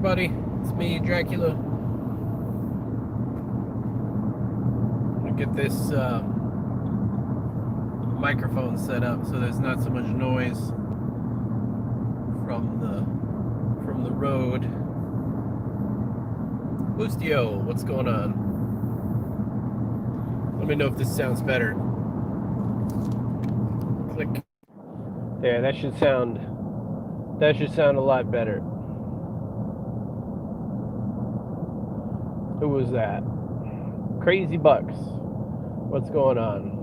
everybody, it's me, Dracula. I'm gonna get this microphone set up so there's not so much noise from the road. Boostio, what's going on? Let me know if this sounds better. Click. There, that should sound a lot better. Who was that? Crazy Bucks. What's going on?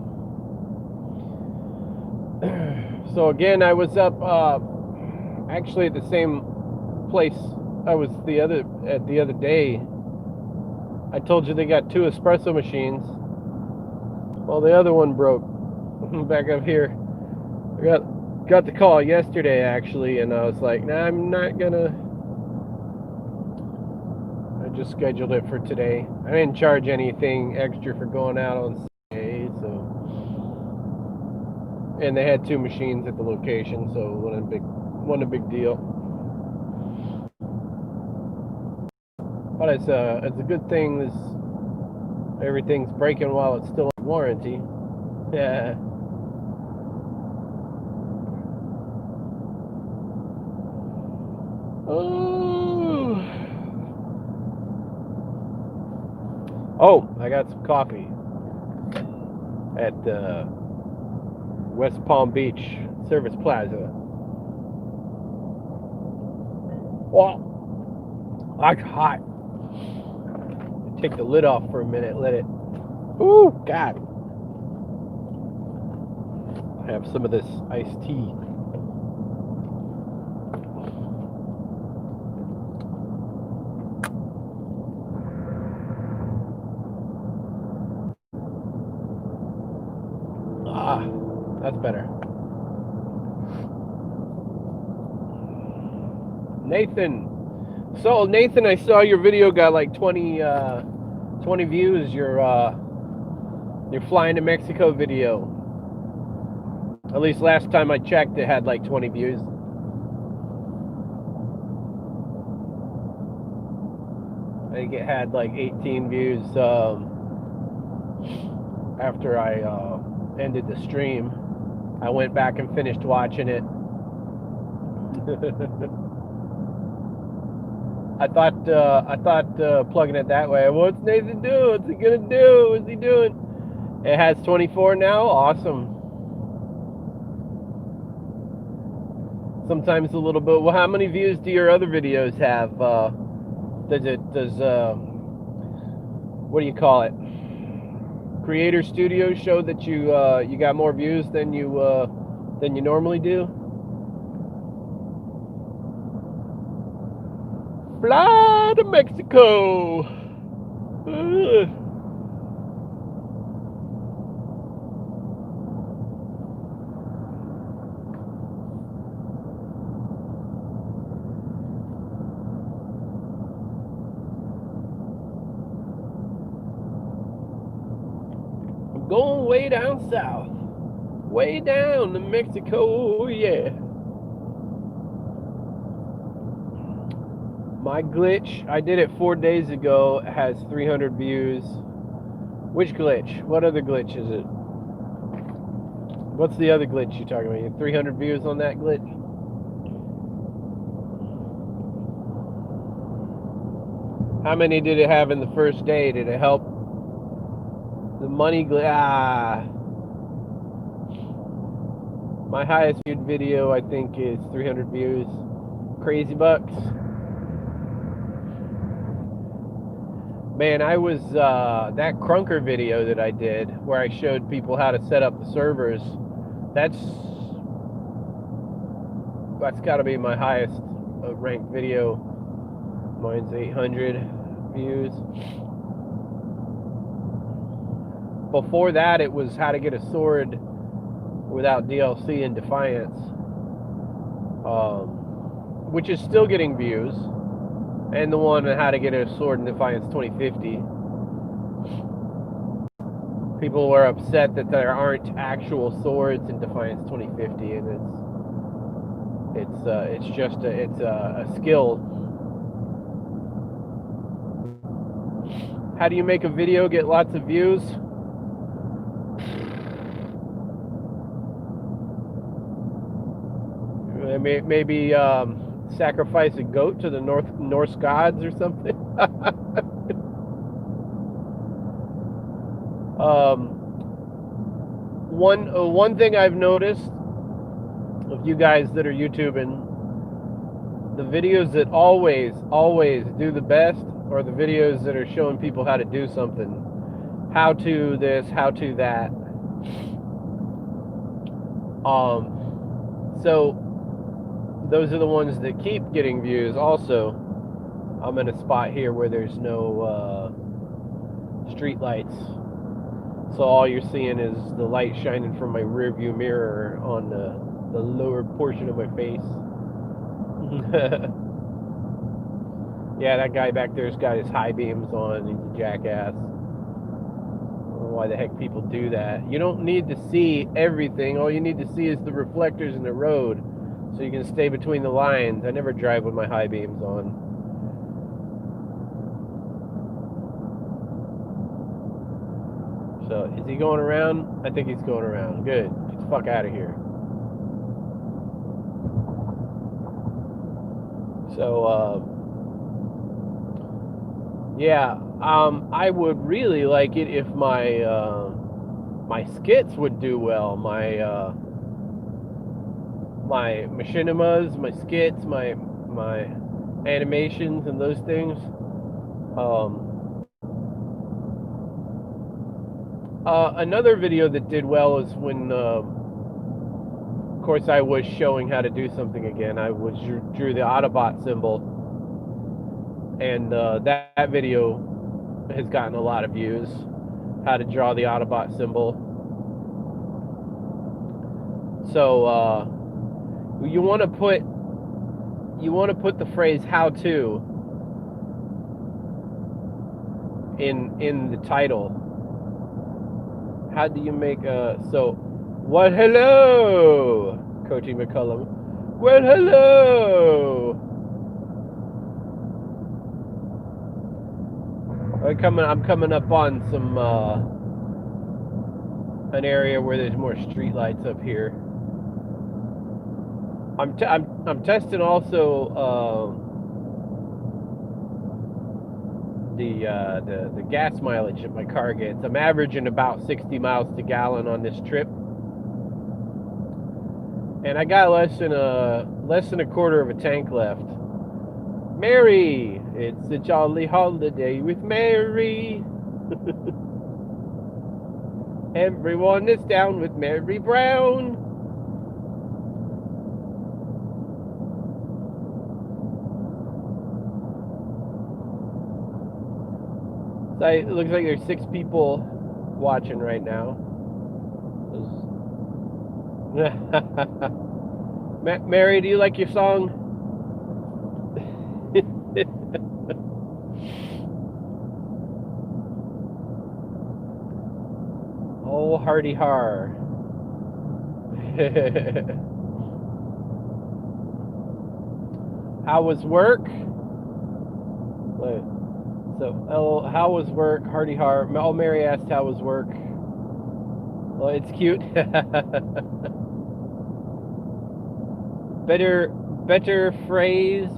So again, I was up actually at the same place I was the other day. I told you they got 2 espresso machines. Well, the other one broke. Back up here. I got the call yesterday actually, and I was like, nah, I'm not gonna. I just scheduled it for today. I didn't charge anything extra for going out on Saturday, so. And they had 2 machines at the location, so it wasn't a big deal. But it's a good thing everything's breaking while it's still in warranty. Yeah. Oh, I got some coffee at West Palm Beach Service Plaza. Well, that's hot. Take the lid off for a minute, let it. Ooh, God. I have some of this iced tea. Ah, that's better. Nathan. So, Nathan, I saw your video got like 20 views. Your flying to Mexico video. At least last time I checked, it had like 20 views. I think it had like 18 views after I ended the stream. I went back and finished watching it. I thought plugging it that way. What's Nathan doing? What's he gonna do? What's he doing? It has 24 now. Awesome. Sometimes a little bit. Well, how many views do your other videos have? Does what do you call it? Creator Studios show that you got more views than you normally do? Fly to Mexico. I'm going way down south. Way down to Mexico, yeah. My glitch, I did it 4 days ago, has 300 views. Which glitch? What other glitch is it? What's the other glitch you're talking about? You have 300 views on that glitch? How many did it have in the first day? Did it help? The money glitch. My highest viewed video, I think, is 300 views. Crazy Bucks. Man, I was, that Crunker video that I did, where I showed people how to set up the servers, that's got to be my highest ranked video. Mine's 800 views. Before that, it was how to get a sword without DLC in Defiance, which is still getting views. And the one on how to get a sword in Defiance 2050. People were upset that there aren't actual swords in Defiance 2050, and it's just a skill How do you make a video get lots of views? Maybe sacrifice a goat to the Norse gods or something. One thing I've noticed of you guys that are YouTubing, the videos that always do the best are the videos that are showing people how to do something. How to this, how to that. So those are the ones that keep getting views. Also, I'm in a spot here where there's no street lights, so all you're seeing is the light shining from my rear view mirror on the lower portion of my face. Yeah, that guy back there's got his high beams on. He's a jackass. I don't know why the heck people do that. You don't need to see everything. All you need to see is the reflectors in the road, so you can stay between the lines. I never drive with my high beams on. So, is he going around? I think he's going around. Good. Get the fuck out of here. So, yeah, I would really like it if my my skits would do well. My machinimas, my skits, my animations, and those things. Another video that did well is when, of course, I was showing how to do something again. I drew the Autobot symbol, and that video has gotten a lot of views. How to draw the Autobot symbol. So you want to put the phrase "how to" in the title. How do you make what? Hello, Coachy McCullum. Well, hello. I'm coming up on some an area where there's more street lights up here. I'm testing also the gas mileage that my car gets. I'm averaging about 60 miles to gallon on this trip, and I got less than a quarter of a tank left. Mary, it's a jolly holiday with Mary. Everyone is down with Mary Brown. So it looks like there's 6 people watching right now. Mary, do you like your song? Oh, hardy har. How was work? Wait. So, how was work? Hardy har. Oh, Mary asked how was work. Well, it's cute. Better phrase.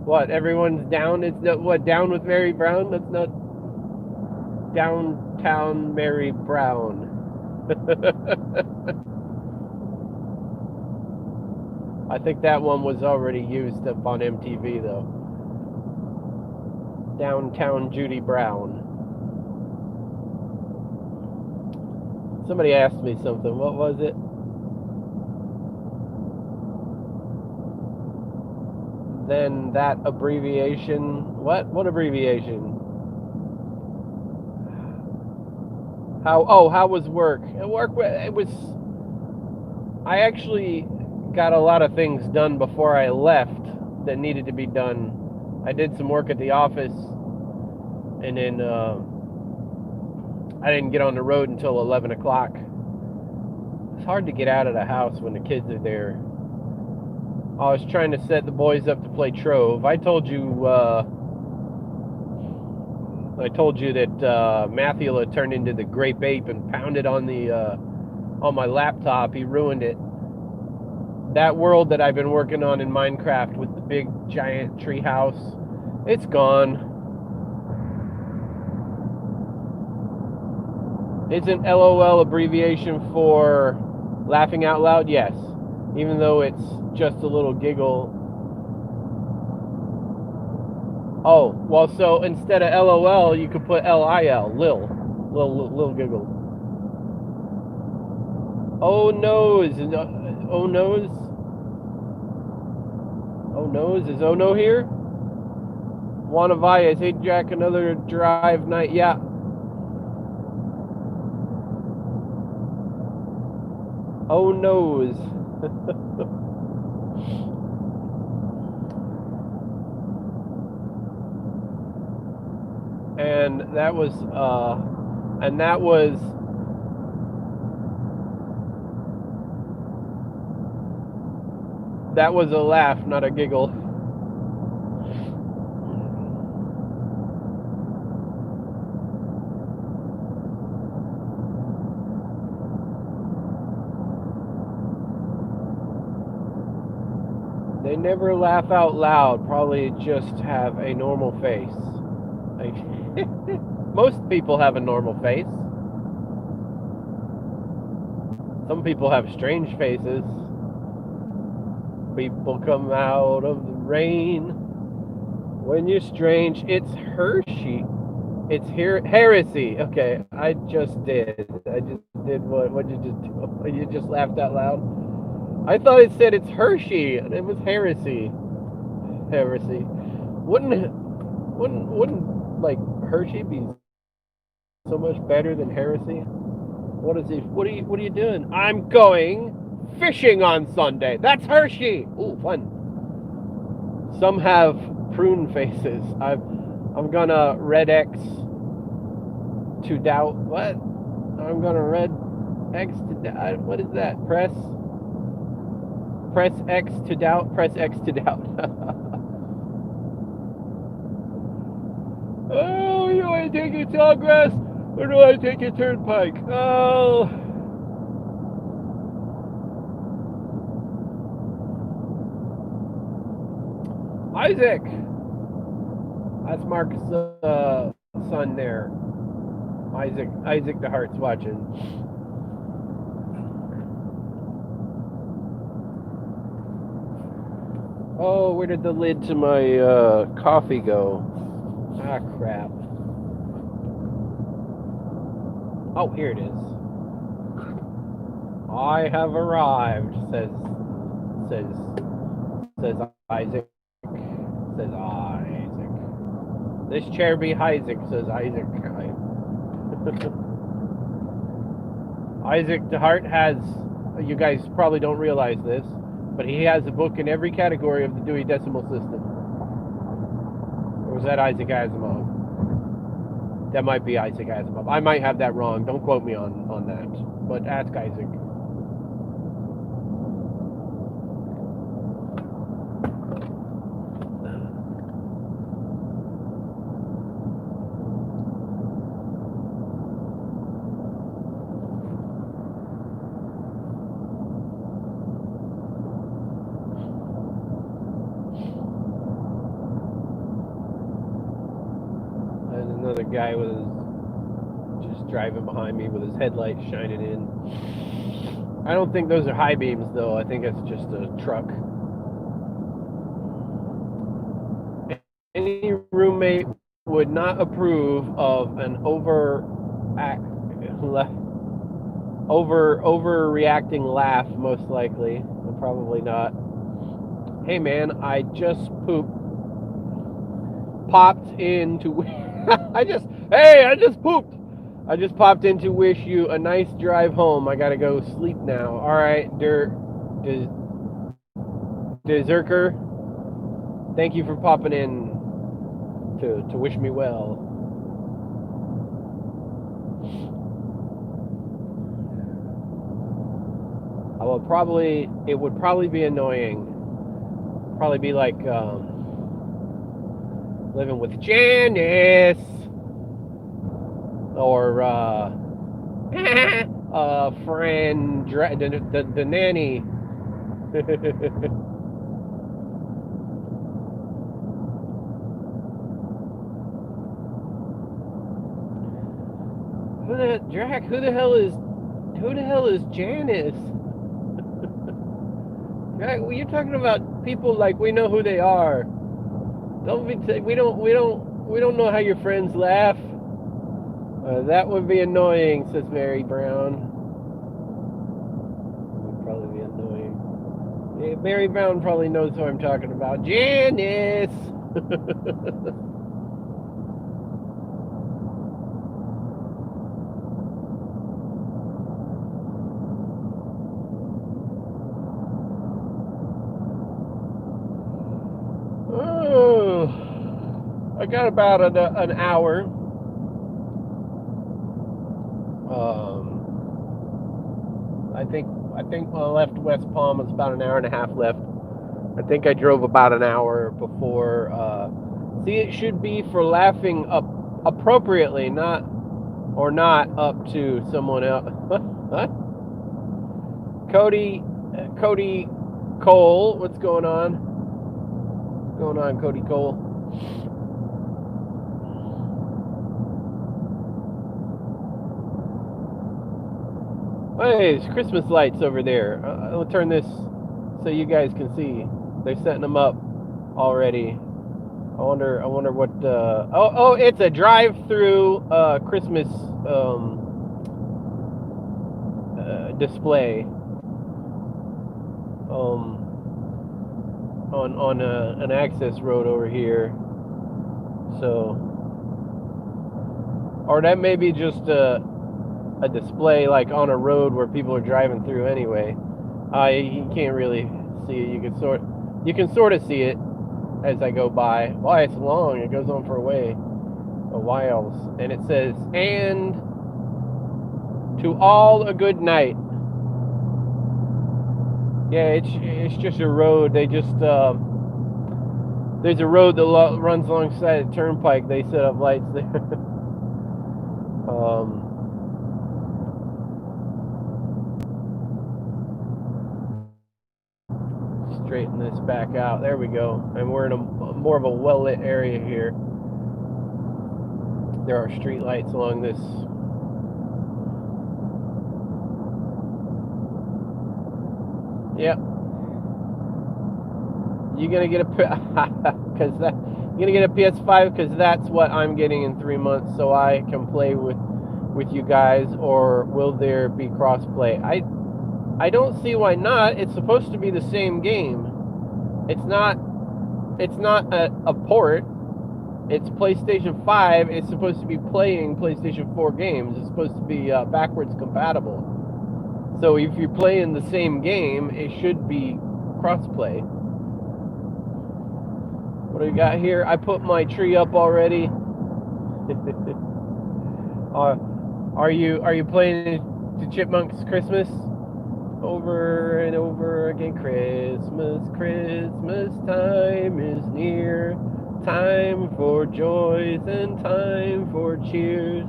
What? Everyone's down. It's not what? Down with Mary Brown? That's not downtown Mary Brown. I think that one was already used up on MTV though. Downtown Judy Brown. Somebody asked me something. What was it? Then that abbreviation. What abbreviation? How was work? It was. I actually got a lot of things done before I left that needed to be done. I did some work at the office, and then I didn't get on the road until 11 o'clock. It's hard to get out of the house when the kids are there. I was trying to set the boys up to play Trove. I told you I told you that Mathula turned into the grape ape and pounded on my laptop. He ruined it. That world that I've been working on in Minecraft with the big giant tree house, it's gone. Isn't LOL abbreviation for laughing out loud? Yes. Even though it's just a little giggle. Oh, well, so instead of LOL, you could put LIL, Lil giggle. Oh, noes. Oh, noes. Oh, noes. Is Oh, no here? Wannavias, hey, Jack, another drive night. Yeah. Oh, noes. And that was a laugh, not a giggle. They never laugh out loud, probably just have a normal face. Like, most people have a normal face. Some people have strange faces. People come out of the rain when you're strange. It's Hershey. It's heresy. Okay, I just did what you just do. You just laughed out loud. I thought it said it's Hershey. It was heresy. Heresy. Wouldn't like Hershey be so much better than heresy? What are you doing? I'm going fishing on Sunday. That's Hershey. Ooh, fun. Some have prune faces. I'm gonna red X to doubt. What? I'm gonna red X to doubt. What is that? Press X to doubt. Press X to doubt. Oh, you want to take your Sawgrass, or do I take your Turnpike? Oh. Isaac! That's Mark's son there. Isaac the Heart's watching. Oh, where did the lid to my coffee go? Ah, crap. Oh, here it is. I have arrived, says Isaac. Says Isaac. This chair be Isaac, says Isaac. Isaac DeHart has, you guys probably don't realize this, but he has a book in every category of the Dewey Decimal System. Or was that Isaac Asimov? That might be Isaac Asimov. I might have that wrong. Don't quote me on that. But ask Isaac. Another guy just driving behind me with his headlights shining in. I don't think those are high beams, though. I think it's just a truck. Any roommate would not approve of an overreacting laugh, most likely. Probably not. Hey, man, I just popped into I just pooped. I just popped in to wish you a nice drive home. I gotta go sleep now. All right, Deserker. Thank you for popping in to wish me well. It would probably be annoying. Probably be like living with Janice. or friend, the nanny. Drac? Who the hell is Janice? Drac, well, you're talking about people like we know who they are. We don't know how your friends laugh. That would be annoying, says Mary Brown. Would probably be annoying. Yeah, Mary Brown probably knows who I'm talking about. Janice. Oh, I got about an hour. I think when I left West Palm, it's about an hour and a half left. I think I drove about an hour before. See, it should be for laughing up appropriately, not up to someone else. What? Cody Cole, what's going on? What's going on, Cody Cole? Hey, there's Christmas lights over there. I'll turn this so you guys can see. They're setting them up already. I wonder what. Oh, it's a drive-through Christmas display. On an access road over here. So, or that may be just a display like on a road where people are driving through anyway. You can't really see it. You can sort of see it as I go by. Why, it's long. It goes on for a while, and it says, "And to all a good night." Yeah, it's just a road. They just there's a road that runs alongside a turnpike. They set up lights there. Straighten this back out. There we go. And we're in a more of a well-lit area here. There are street lights along this. Yep. You're gonna get a PS5 because that's what I'm getting in 3 months, so I can play with you guys. Or will there be crossplay? I don't see why not. It's supposed to be the same game. It's not a port. It's PlayStation 5. It's supposed to be playing PlayStation 4 games. It's supposed to be backwards compatible. So if you're playing the same game, it should be crossplay. What do we got here? I put my tree up already. Are you playing the Chipmunks Christmas? Over and over again. Christmas time is near. Time for joys and time for cheers.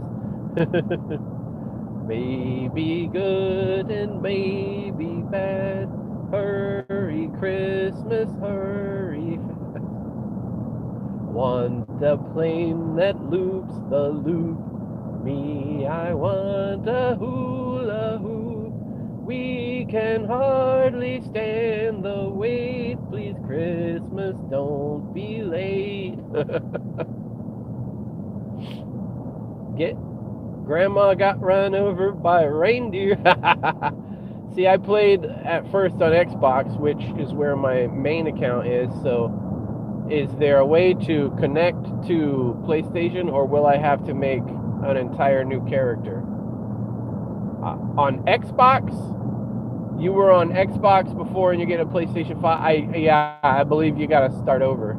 Maybe good and maybe bad. Hurry, Christmas, hurry fast. Want a plane that loops the loop. Me, I want a hula hoop. We can hardly stand the wait. Please, Christmas, don't be late. Grandma got run over by a reindeer. See, I played at first on Xbox, which is where my main account is. So, is there a way to connect to PlayStation, or will I have to make an entire new character? On Xbox, you were on Xbox before and you get a PlayStation 5. I believe you got to start over.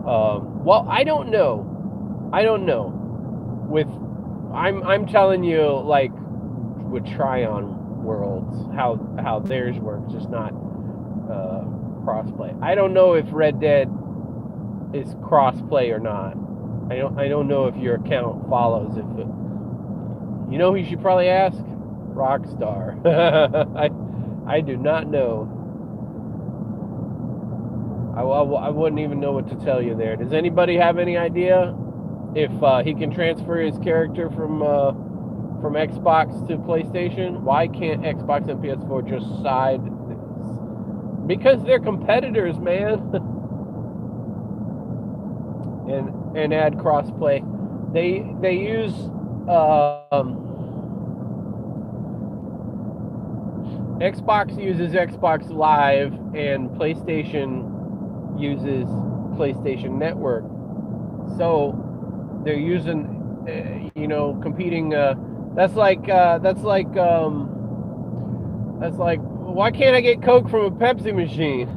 Well, I don't know. I'm telling you, like with Tryon Worlds, how theirs works, just not crossplay. I don't know if Red Dead is crossplay or not. I don't know if your account follows You know who you should probably ask? Rockstar. I do not know. I wouldn't even know what to tell you there. Does anybody have any idea if he can transfer his character from Xbox to PlayStation? Why can't Xbox and PS4 just side? Because they're competitors, man. and add crossplay. They use Xbox uses Xbox Live and PlayStation uses PlayStation Network. So they're using competing. That's like why can't I get Coke from a Pepsi machine?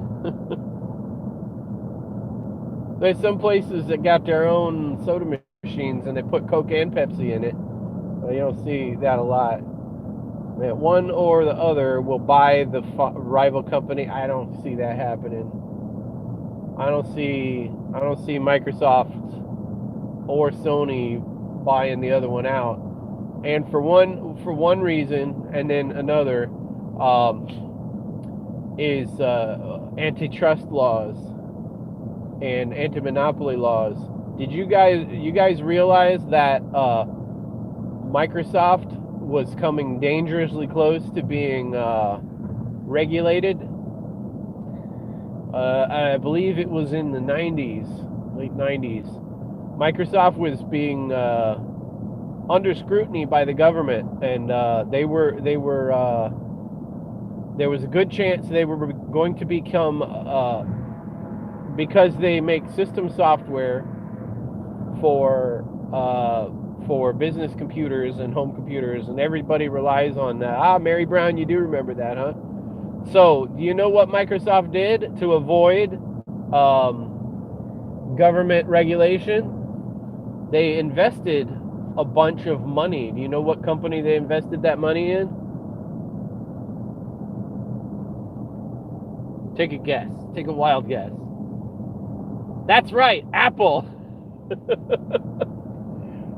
There's some places that got their own soda machines and they put Coke and Pepsi in it. You don't see that a lot. That one or the other will buy the rival company. I don't see that happening. I don't see Microsoft or Sony buying the other one out. And for one reason, and then another is antitrust laws and anti-monopoly laws. Did you guys realize that Microsoft was coming dangerously close to being regulated? I believe it was in the 90s, late 90s. Microsoft was being under scrutiny by the government, and there was a good chance they were going to become, because they make system software for business computers and home computers, and everybody relies on that. Mary Brown, you do remember that, huh? So, do you know what Microsoft did to avoid government regulation? They invested a bunch of money. Do you know what company they invested that money in? Take a guess. Take a wild guess. That's right, Apple.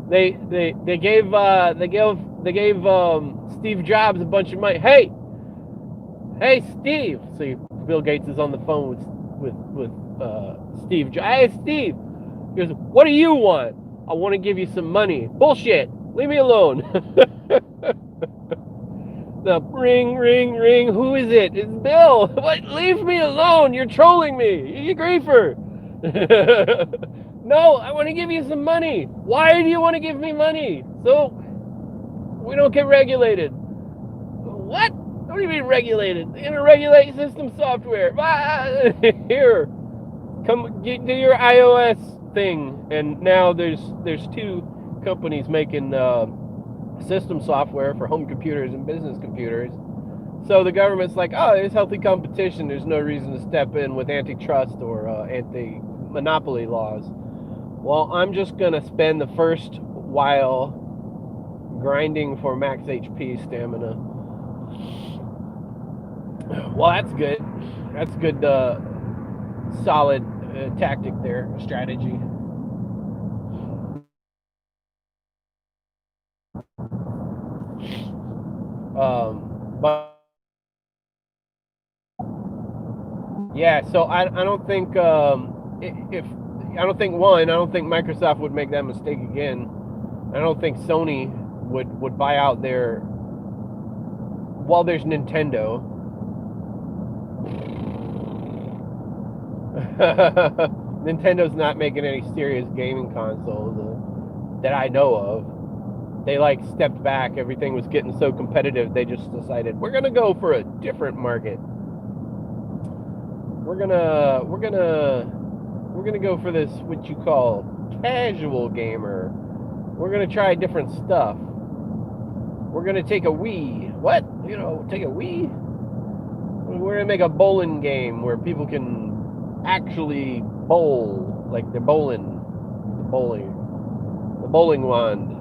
They gave Steve Jobs a bunch of money. Hey, Steve. See, Bill Gates is on the phone with Steve Jobs. Hey, Steve. He goes, what do you want? I want to give you some money. Bullshit. Leave me alone. The ring. Who is it? It's Bill. What? Leave me alone. You're trolling me. You griefer. No, I want to give you some money. Why do you want to give me money? So we don't get regulated. What? What do you mean regulated? They're gonna regulate system software. Here, come do your iOS thing. And now there's two companies making system software for home computers and business computers. So the government's like, oh, there's healthy competition. There's no reason to step in with antitrust or anti-monopoly laws. Well, I'm just gonna spend the first while grinding for max HP stamina. Well, that's good. That's good, solid tactic there, strategy. But yeah, so I don't think I don't think Microsoft would make that mistake again. I don't think Sony would buy out their. Well, there's Nintendo. Nintendo's not making any serious gaming consoles that I know of. They stepped back. Everything was getting so competitive. They just decided we're gonna go for a different market. We're gonna go for this what you call casual gamer. We're gonna try different stuff. We're gonna take a Wii. What? Take a Wii? We're gonna make a bowling game where people can actually bowl, like they're bowling. The bowling wand.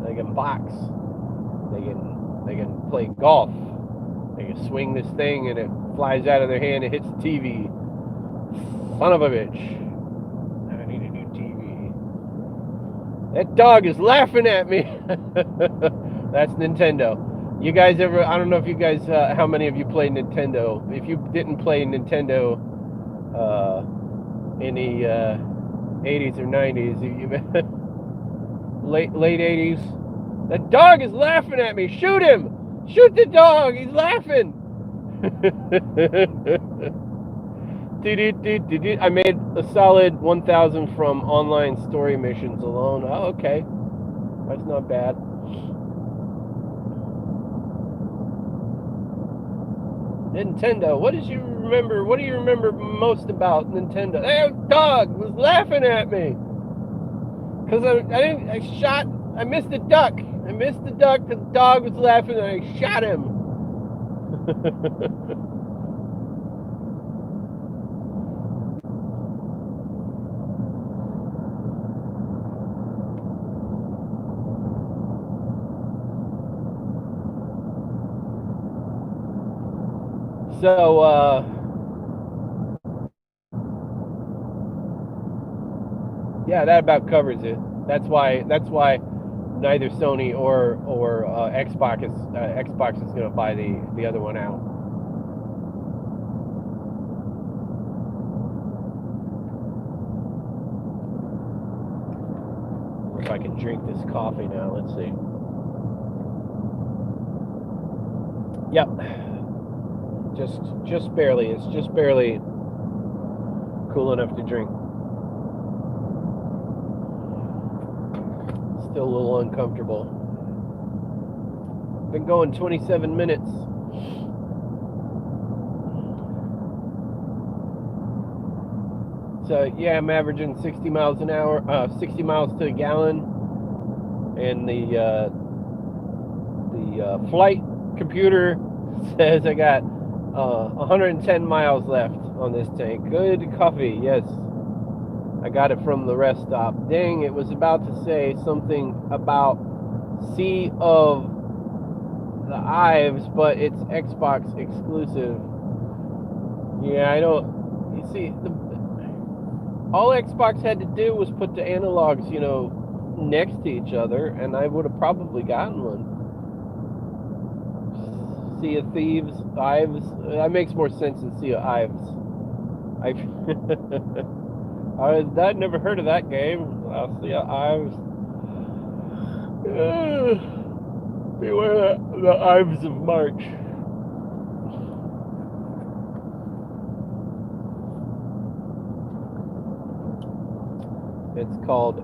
They can box. They can play golf. They can swing this thing and it flies out of their hand and hits the TV. Son of a bitch. I need a new TV. That dog is laughing at me. That's Nintendo. You guys ever, I don't know if you guys, how many of you play Nintendo? If you didn't play Nintendo in the 80s or 90s, late 80s, that dog is laughing at me. Shoot him! Shoot the dog! He's laughing! I made a solid 1,000 from online story missions alone. Oh, okay. That's not bad. Nintendo. What did you remember? What do you remember most about Nintendo? That dog was laughing at me. Because I missed the duck. I missed the duck because the dog was laughing and I shot him. So, yeah, that about covers it. That's why neither Sony or Xbox is going to buy the other one out. If I can drink this coffee now, let's see. Yep. Just barely. It's just barely cool enough to drink. Still a little uncomfortable. Been going 27 minutes. So yeah, I'm averaging 60 miles an hour, 60 miles to a gallon, and the flight computer says I got 110 miles left on this tank. Good coffee, yes. I got it from the rest stop. Dang, it was about to say something about Sea of the Ives, but it's Xbox exclusive. Yeah, I don't. You see, all Xbox had to do was put the analogs, next to each other, and I would have probably gotten one. Sea of Thieves, Ives. That makes more sense than Sea of Ives. I'd never heard of that game. Sea of Ives. Beware the Ives of March. It's called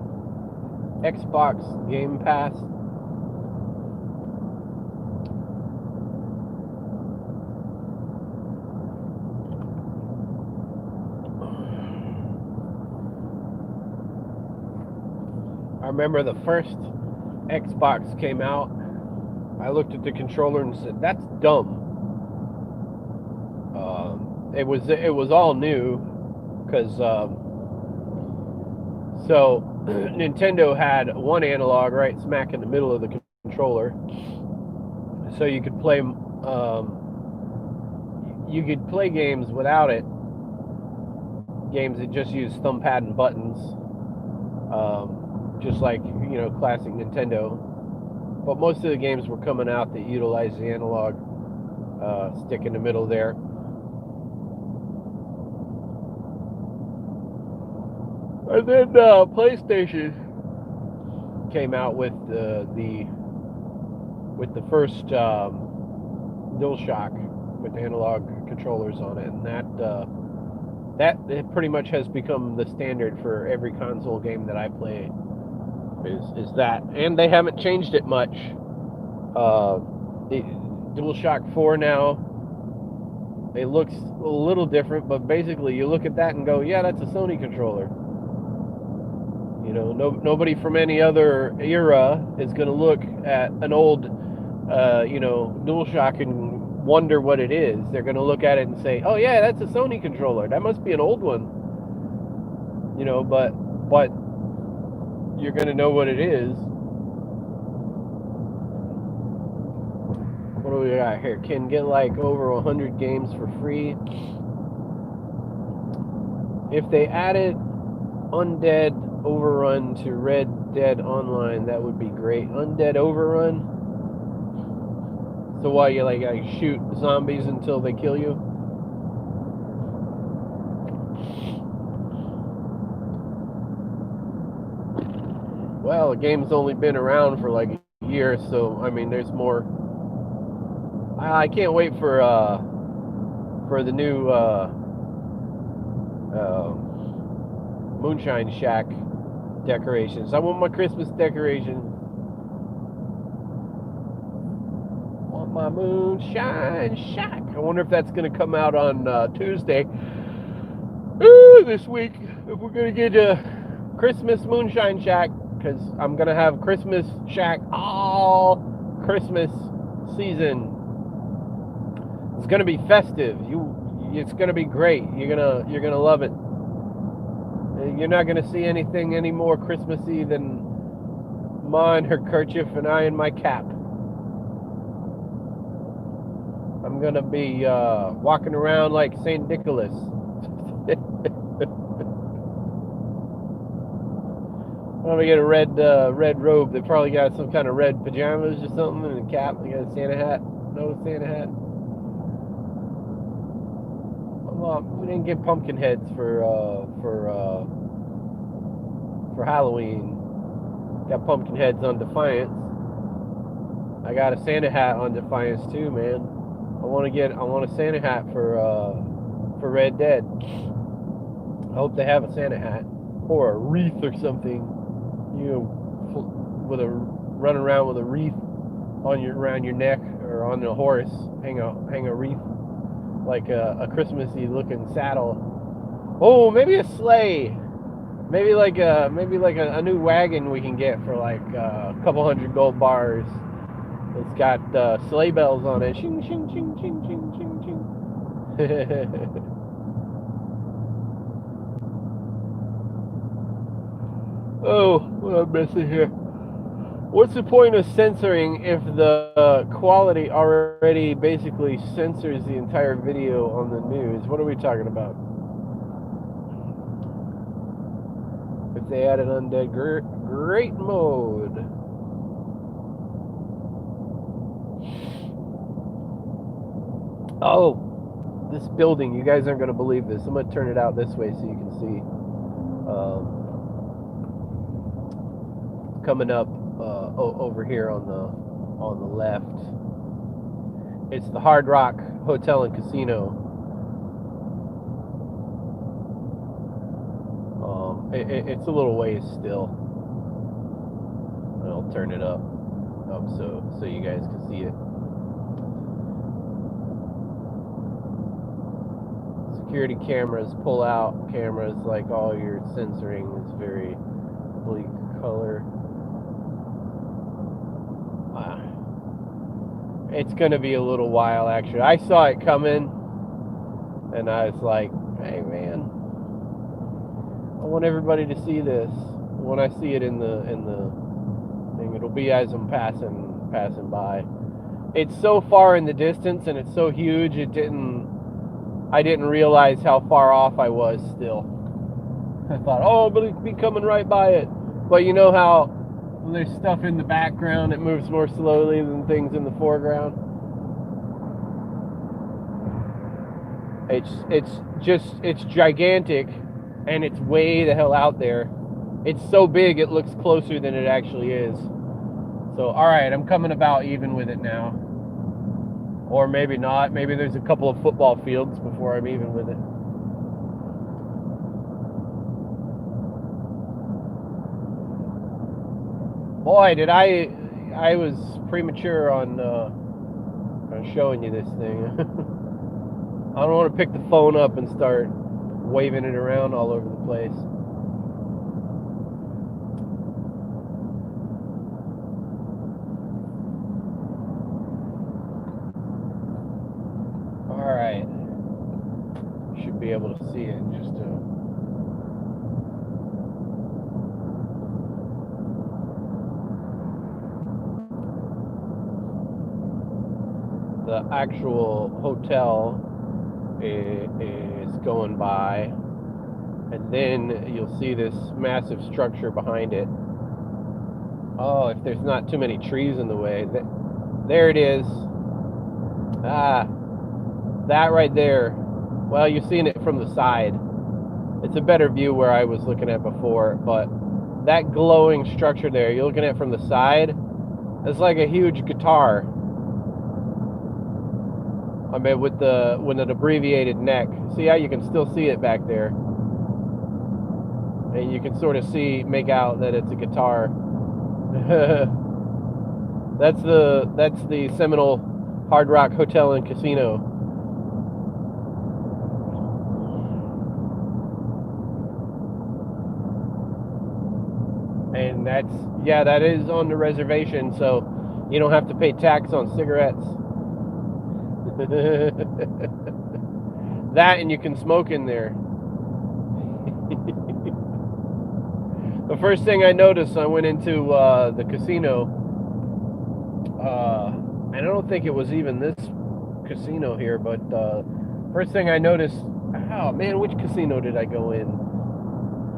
Xbox Game Pass. I remember the first Xbox came out, I looked at the controller and said, "That's dumb." It was all new, because so Nintendo had one analog right smack in the middle of the controller, so you could play games without it. Games that just use thumb pad and buttons, just like classic Nintendo. But most of the games were coming out that utilized the analog stick in the middle there. And then PlayStation came out with the first DualShock with analog controllers on it, and that pretty much has become the standard for every console game that I play. Is that, and they haven't changed it much. DualShock 4 now, it looks a little different, but basically you look at that and go, yeah, that's a Sony controller. Nobody from any other era is going to look at an old, DualShock and wonder what it is. They're going to look at it and say, oh yeah, that's a Sony controller. That must be an old one. But you're going to know what it is. What do we got here? Can get like over 100 games for free. If they added Undead Overrun to Red Undead Online. That would be great. Undead Overrun. So why you like shoot zombies until they kill you? Well, the game's only been around for like a year, so I mean, there's more. I can't wait for the new Moonshine Shack decorations. I want my Christmas decoration. I want my Moonshine Shack. I wonder if that's going to come out on Tuesday this week. If we're going to get a Christmas Moonshine Shack, because I'm going to have Christmas Shack all Christmas season. It's going to be festive. It's going to be great. You're going to love it. You're not going to see anything any more Christmassy than Ma in her kerchief and I in my cap. I'm going to be walking around like St. Nicholas. I'm going to get a red robe. They probably got some kind of red pajamas or something and a cap. They got a Santa hat. No Santa hat. We didn't get pumpkin heads for Halloween. Got pumpkin heads on Defiance. I got a Santa hat on Defiance too, man. I want a Santa hat for Red Dead. I hope they have a Santa hat or a wreath or something. You know, with a run around with a wreath around your neck or on a horse. Hang a wreath. Like a Christmassy looking saddle. Oh, maybe a sleigh. Maybe like a new wagon we can get for like a couple $100 gold bars. It's got sleigh bells on it. Shing shing shing shing shing shing shing. Oh, what I'm missing here. What's the point of censoring if the quality already basically censors the entire video on the news? What are we talking about? If they added undead great mode. Oh, this building, you guys aren't going to believe this. I'm going to turn it out this way so you can see. Coming up over here on the left, it's the Hard Rock Hotel and Casino. It's a little ways still. I'll turn it up so you guys can see it. Security cameras, pull out cameras, like all your censoring is very bleak color. Wow. It's gonna be a little while actually. I saw it coming and I was like, hey man, I want everybody to see this. When I see it in the thing, it'll be as I'm passing by. It's so far in the distance and it's so huge I didn't realize how far off I was still. I thought, oh, but it'd be coming right by it. But you know how when there's stuff in the background, it moves more slowly than things in the foreground. It's gigantic, and it's way the hell out there. It's so big, it looks closer than it actually is. So, all right, I'm coming about even with it now. Or maybe not. Maybe there's a couple of football fields before I'm even with it. Boy, did I was premature on showing you this thing. I don't want to pick the phone up and start waving it around all over the place. All right. Should be able to see it in just the actual hotel is going by, and then you'll see this massive structure behind it. Oh, if there's not too many trees in the way. There it is. Ah, that right there. Well, you're seeing it from the side. It's a better view where I was looking at before, but that glowing structure there, you're looking at from the side, it's like a huge guitar. I mean, with an abbreviated neck. See how you can still see it back there, and you can sort of make out that it's a guitar. That's the Seminole Hard Rock Hotel and Casino. And that is on the reservation, so you don't have to pay tax on cigarettes. That, and you can smoke in there. The first thing I noticed, I went into the casino. I don't think it was even this casino here, but first thing I noticed, oh man, which casino did I go in?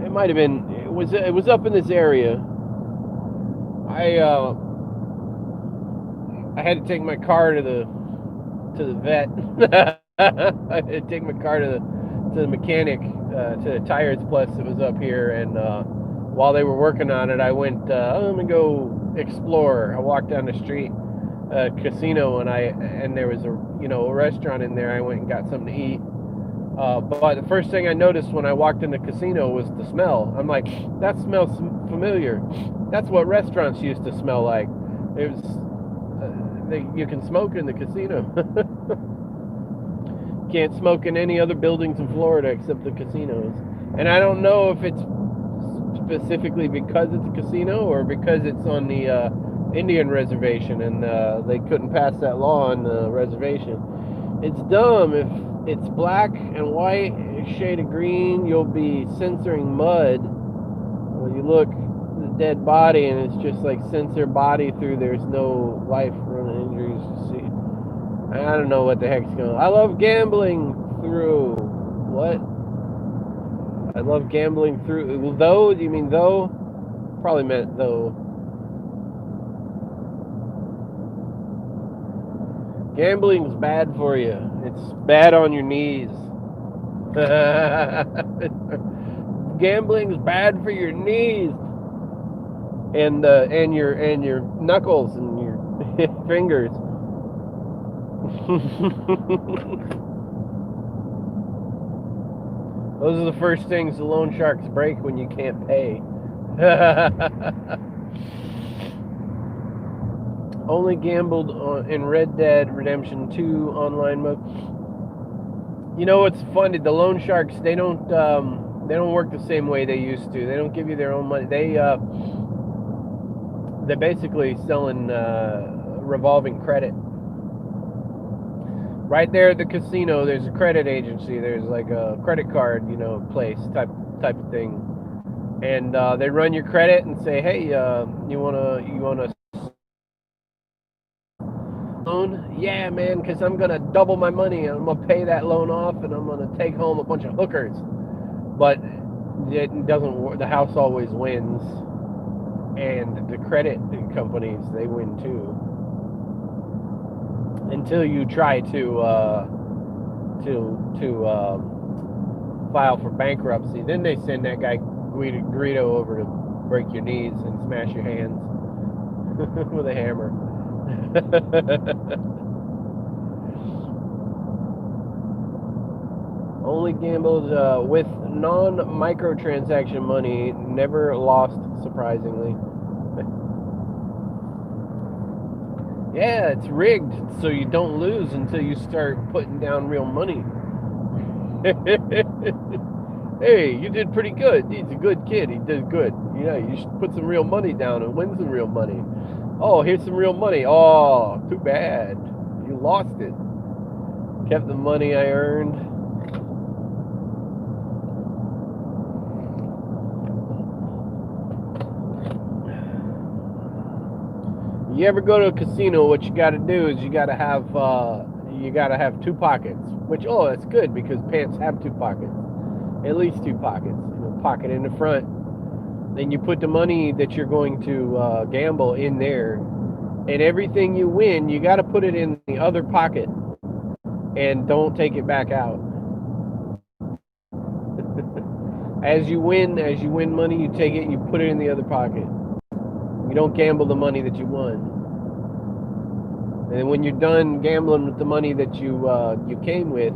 It might have been. It was up in this area. I had to take my car to the vet. I had to take my car to the mechanic, to the Tires Plus that was up here, and while they were working on it, I went, I'm gonna go explore. I walked down the street, casino, and there was a restaurant in there. I went and got something to eat. But the first thing I noticed when I walked in the casino was the smell. I'm like, that smells familiar. That's what restaurants used to smell like. It was, you can smoke in the casino. Can't smoke in any other buildings in Florida except the casinos. And I don't know if it's specifically because it's a casino or because it's on the Indian reservation and they couldn't pass that law on the reservation. It's dumb. If it's black and white, a shade of green, you'll be censoring mud. Well, you look at the dead body and it's just like censor body through there's no life or injuries. See, I don't know what the heck's going on. I love gambling through. What? I love gambling through. Though? Do you mean though? Probably meant though. Gambling's bad for you. It's bad on your knees. Gambling's bad for your knees and your knuckles and your fingers. Those are the first things the loan sharks break when you can't pay. Only gambled in Red Dead Redemption 2 online mode. You know what's funny? The loan sharks, they don't work the same way they used to. They don't give you their own money. They're basically selling revolving credit. Right there at the casino, there's a credit agency. There's like a credit card, place type of thing, and they run your credit and say, hey, you wanna loan? Yeah, man, because I'm gonna double my money and I'm gonna pay that loan off and I'm gonna take home a bunch of hookers. But it doesn't work. The house always wins, and the credit companies, they win too. Until you try to file for bankruptcy, then they send that guy Greedo over to break your knees and smash your hands with a hammer. Only gambled with non-microtransaction money, never lost, surprisingly. Yeah, it's rigged, so you don't lose until you start putting down real money. Hey, you did pretty good. He's a good kid. He did good. Yeah, you should put some real money down and win some real money. Oh, here's some real money. Oh, too bad. You lost it. Kept the money I earned. You ever go to a casino, what you got to do is you got to have two pockets. Which, that's good because pants have two pockets, at least two pockets. Pocket in the front and you put the money that you're going to gamble in there, and everything you win, you got to put it in the other pocket, and don't take it back out. As you win money, you take it and you put it in the other pocket. You don't gamble the money that you won. And when you're done gambling with the money that you came with,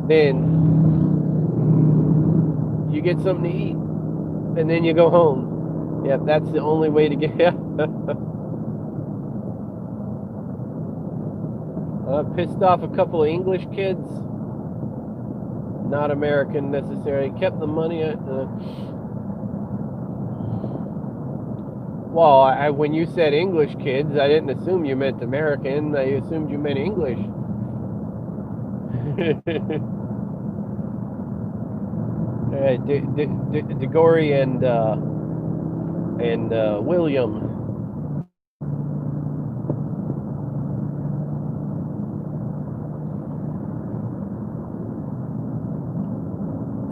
then you get something to eat, and then you go home. Yep, that's the only way to get. Pissed off a couple of English kids, not American necessarily. Kept the money. Well, when you said English kids, I didn't assume you meant American. I assumed you meant English. DeGory and William.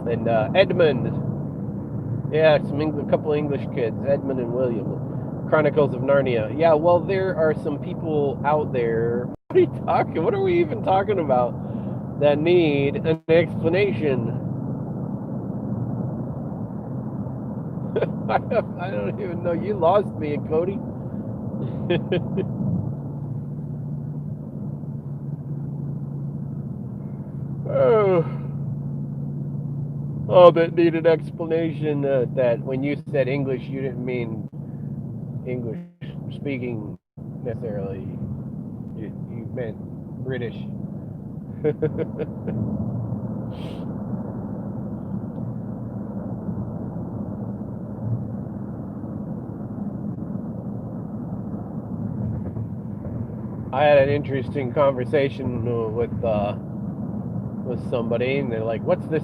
And Edmund. Yeah, a couple of English kids, Edmund and William. Chronicles of Narnia. Yeah, well, there are some people out there. What are you talking? What are we even talking about? That need an explanation. I don't even know. You lost me, Cody. Oh, that need an explanation. That when you said English, you didn't mean English speaking necessarily. You meant British. I had an interesting conversation with somebody, and they're like, "What's this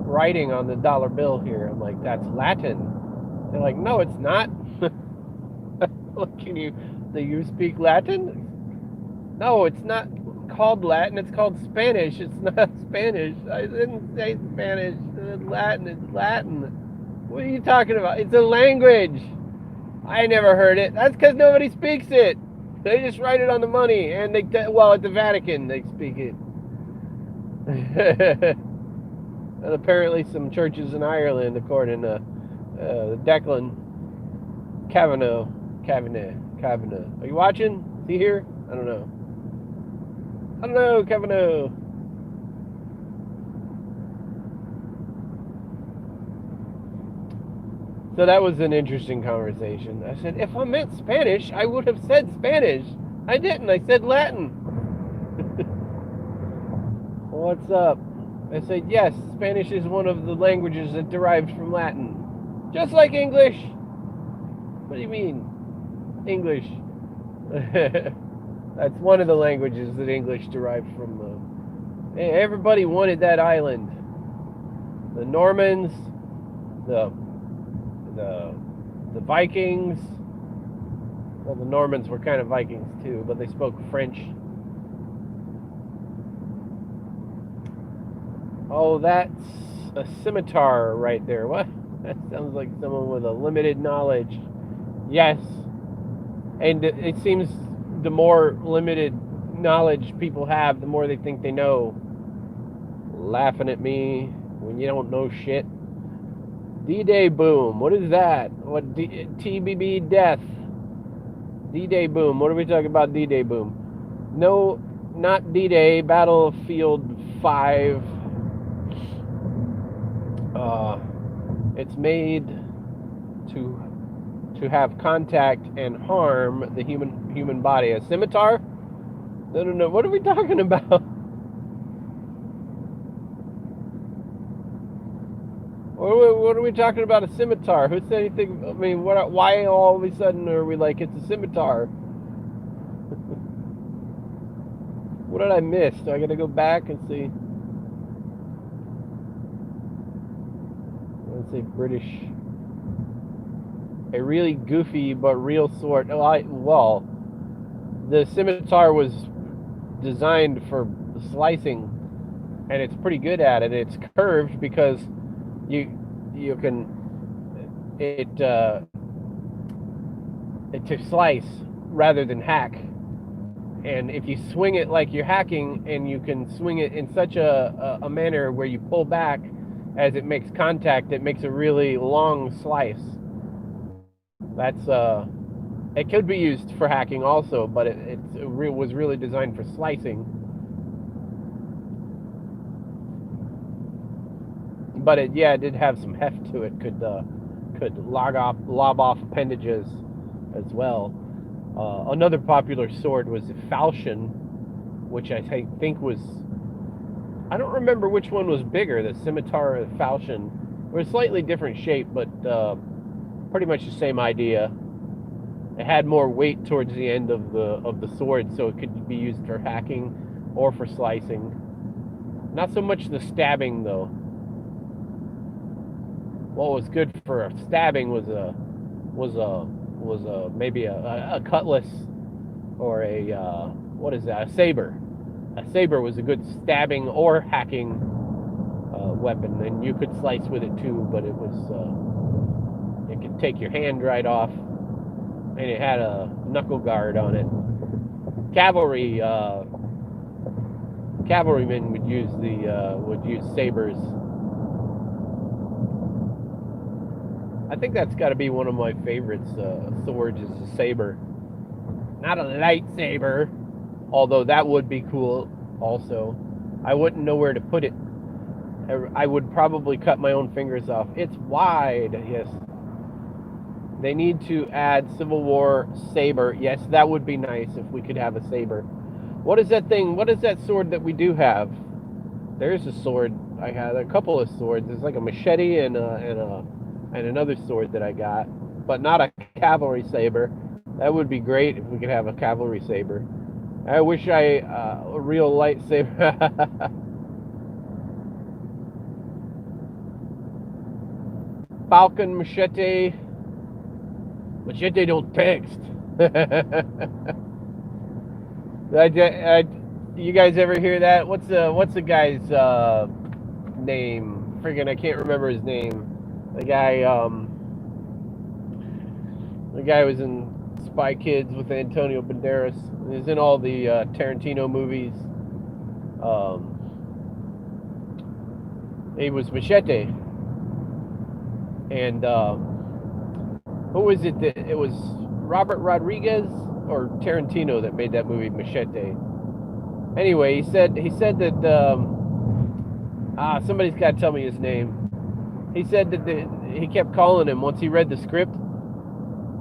writing on the dollar bill here?" I'm like, "That's Latin." They're like, "No, it's not." Do you speak Latin? No, it's not called Latin. It's called Spanish. It's not Spanish. I didn't say Spanish. It's Latin. It's Latin. What are you talking about? It's a language. I never heard it. That's because nobody speaks it. They just write it on the money, and at the Vatican they speak it. And apparently some churches in Ireland, according to Declan Kavanagh. Are you watching? Is he here? I don't know. Kavanagh. So that was an interesting conversation. I said, if I meant Spanish, I would have said Spanish. I didn't. I said Latin. What's up? I said, yes, Spanish is one of the languages that derived from Latin. Just like English. What do you mean? English. That's one of the languages that English derived from. Everybody wanted that island. The Normans, the Vikings. Well, the Normans were kind of Vikings too, but they spoke French. Oh, that's a scimitar right there. What? That sounds like someone with a limited knowledge. Yes. And it seems the more limited knowledge people have, the more they think they know. Laughing at me when you don't know shit. D-Day boom. What is that? What TBB death? D-Day boom. What are we talking about? D-Day boom. No, not D-Day. Battlefield 5. It's made to have contact and harm the human body. A scimitar? No. What are we talking about? What are we talking about? A scimitar? Who said anything? I mean, why all of a sudden are we like it's a scimitar? What did I miss? Do I got to go back and see? Let's say British. A really goofy but real sword. Well, the scimitar was designed for slicing, and it's pretty good at it. It's curved because you can it to slice rather than hack. And if you swing it like you're hacking, and you can swing it in such a manner where you pull back as it makes contact, it makes a really long slice. That's it could be used for hacking also, but it was really designed for slicing. But it did have some heft to it. Could lob off appendages as well. Another popular sword was the Falchion, which I think was, I don't remember which one was bigger, the Scimitar or the Falchion. It was slightly different shape, but pretty much the same idea. It had more weight towards the end of the sword, so it could be used for hacking or for slicing. Not so much the stabbing though. What was good for stabbing was maybe a cutlass, or what is that? A saber. A saber was a good stabbing or hacking weapon, and you could slice with it too. But it could take your hand right off, and it had a knuckle guard on it. Cavalrymen would use sabers. I think that's got to be one of my favorites. Swords is a saber, not a lightsaber, although that would be cool. Also, I wouldn't know where to put it. I would probably cut my own fingers off. It's wide. Yes. They need to add Civil War saber. Yes, that would be nice if we could have a saber. What is that thing? What is that sword that we do have? There's a sword. I had a couple of swords. There's like a machete and another sword that I got, but not a cavalry saber. That would be great if we could have a cavalry saber. I wish a real lightsaber. Falcon machete. Machete don't text. You guys ever hear that? What's the guy's name? Friggin', I can't remember his name. The guy was in Spy Kids with Antonio Banderas. He's in all the Tarantino movies. He was Machete. And who was it? It was Robert Rodriguez or Tarantino that made that movie Machete. Anyway, he said that somebody's got to tell me his name. He said that he kept calling him once he read the script.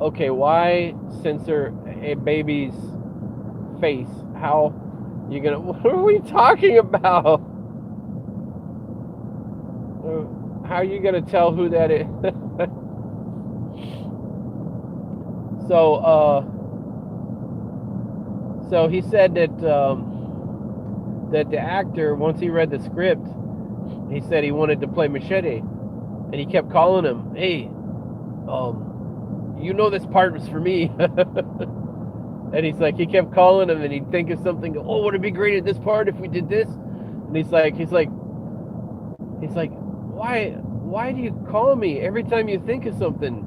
Okay, why censor a baby's face? How you gonna? What are we talking about? How are you gonna tell who that is? So he said that the actor, once he read the script, he said he wanted to play Machete, and he kept calling him, "Hey, you know this part was for me." And he kept calling him, and he'd think of something. Oh, would it be great at this part if we did this? And he's like, why do you call me every time you think of something?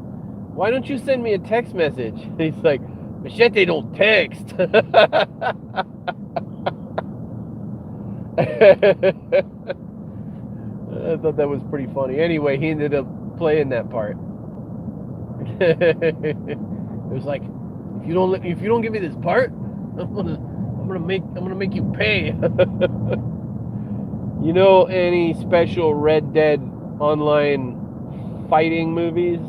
Why don't you send me a text message? And he's like, Machete don't text. I thought that was pretty funny. Anyway, he ended up playing that part. It was like, if you don't give me this part, I'm gonna make you pay. You know any special Red Dead Online fighting movies?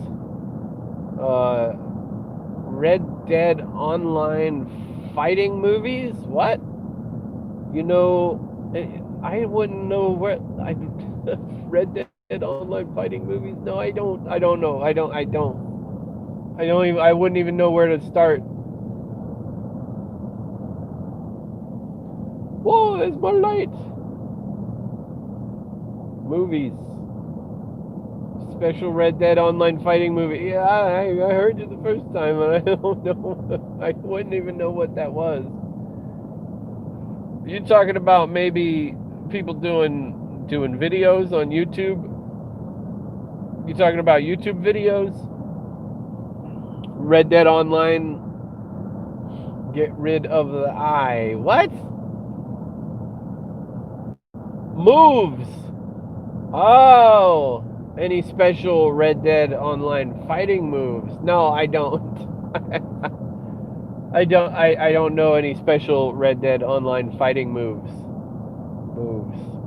Red Dead Online fighting movies? What? You know, I wouldn't know where Red Dead Online fighting movies. No, I don't know. I wouldn't even know where to start. Whoa, there's my light. Movies. Special Red Dead Online fighting movie. Yeah, I heard you the first time, and I don't know. I wouldn't even know what that was. You're talking about maybe people doing videos on YouTube? You talking about YouTube videos? Red Dead Online. Get rid of the eye. What? Moves. Oh, any special Red Dead Online fighting moves? No, I don't. I don't know any special Red Dead Online fighting moves.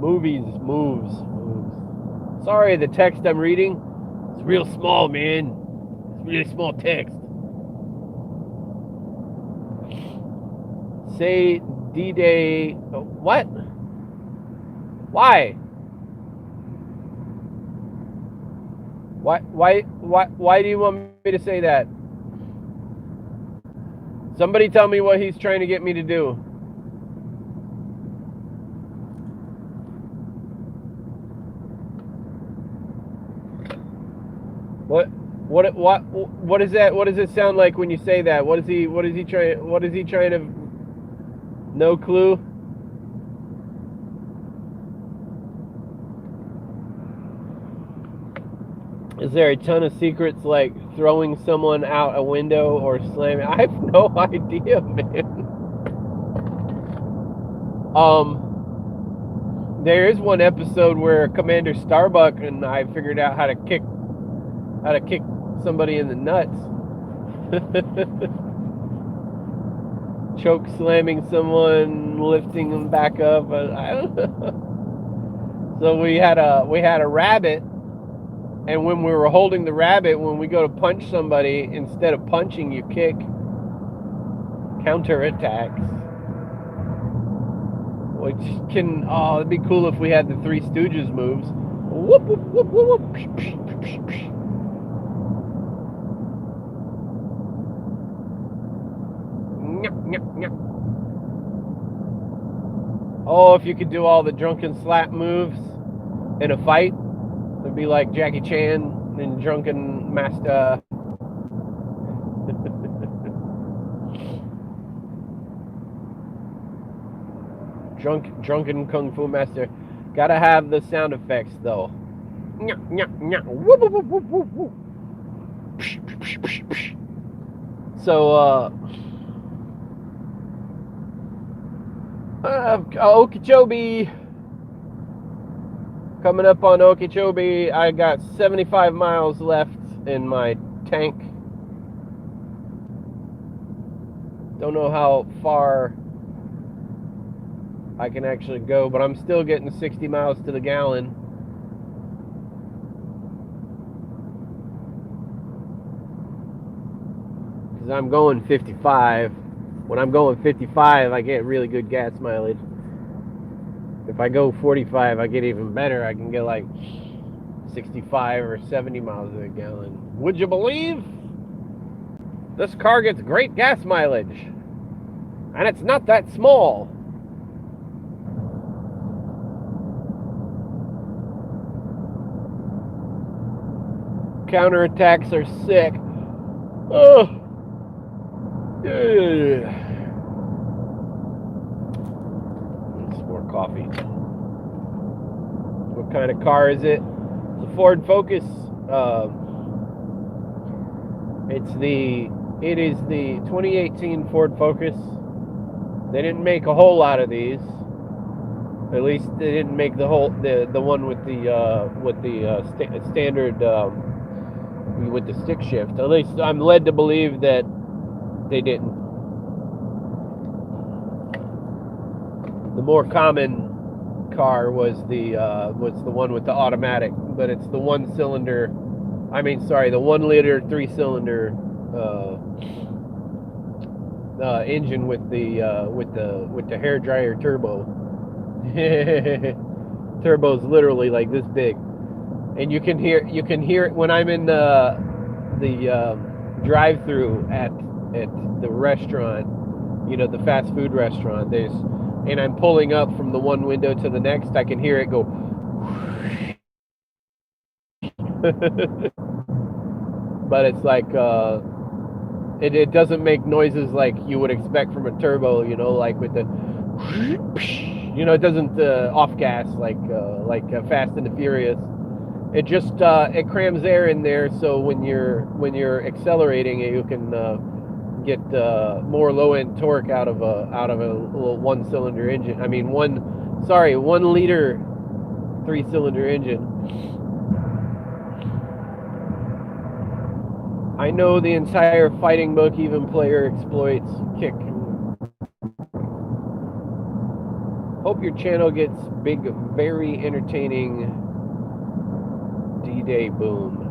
Moves. Sorry, the text I'm reading, it's real small, man. It's really small text. Say D-Day. What? Why? Why do you want me to say that? Somebody tell me what he's trying to get me to do. What is that? What does it sound like when you say that? What is he trying to? No clue. Is there a ton of secrets like throwing someone out a window or slamming? I have no idea, man. There is one episode where Commander Starbuck and I figured out how to kick somebody in the nuts. Choke slamming someone, lifting them back up. I don't know. So we had a rabbit. And when we were holding the rabbit, when we go to punch somebody, instead of punching, you kick. Counterattacks. Which it'd be cool if we had the Three Stooges moves. Whoop, whoop, whoop, whoop, whoop. Oh, if you could do all the drunken slap moves in a fight. It'd be like Jackie Chan in Drunken Master. Drunken Kung Fu Master. Gotta have the sound effects though. So, Okeechobee. Coming up on Okeechobee, I got 75 miles left in my tank. Don't know how far I can actually go, but I'm still getting 60 miles to the gallon. Because I'm going 55. When I'm going 55, I get really good gas mileage. If I go 45, I get even better. I can get like 65 or 70 miles a gallon. Would you believe? This car gets great gas mileage. And it's not that small. Counterattacks are sick. Oh. Yeah. Coffee. What kind of car is it? It's a Ford Focus. It is the 2018 Ford Focus. They didn't make a whole lot of these. At least they didn't make the one with the standard with the stick shift. At least I'm led to believe that they didn't. The more common car was the one with the automatic, but it's the 1 liter 3-cylinder engine with the hair dryer turbo. Turbo's literally like this big, and you can hear it when I'm in the drive-through at the restaurant, the fast food restaurant. And I'm pulling up from the one window to the next, I can hear it go. But it's like, it doesn't make noises like you would expect from a turbo, like with the, it doesn't off gas like Fast and the Furious. It just it crams air in there, so when you're accelerating it, you can get more low end torque out of a little 1-cylinder engine. I mean 1 liter 3-cylinder engine. I know the entire fighting book, even player exploits kick. Hope your channel gets big, very entertaining D-Day boom.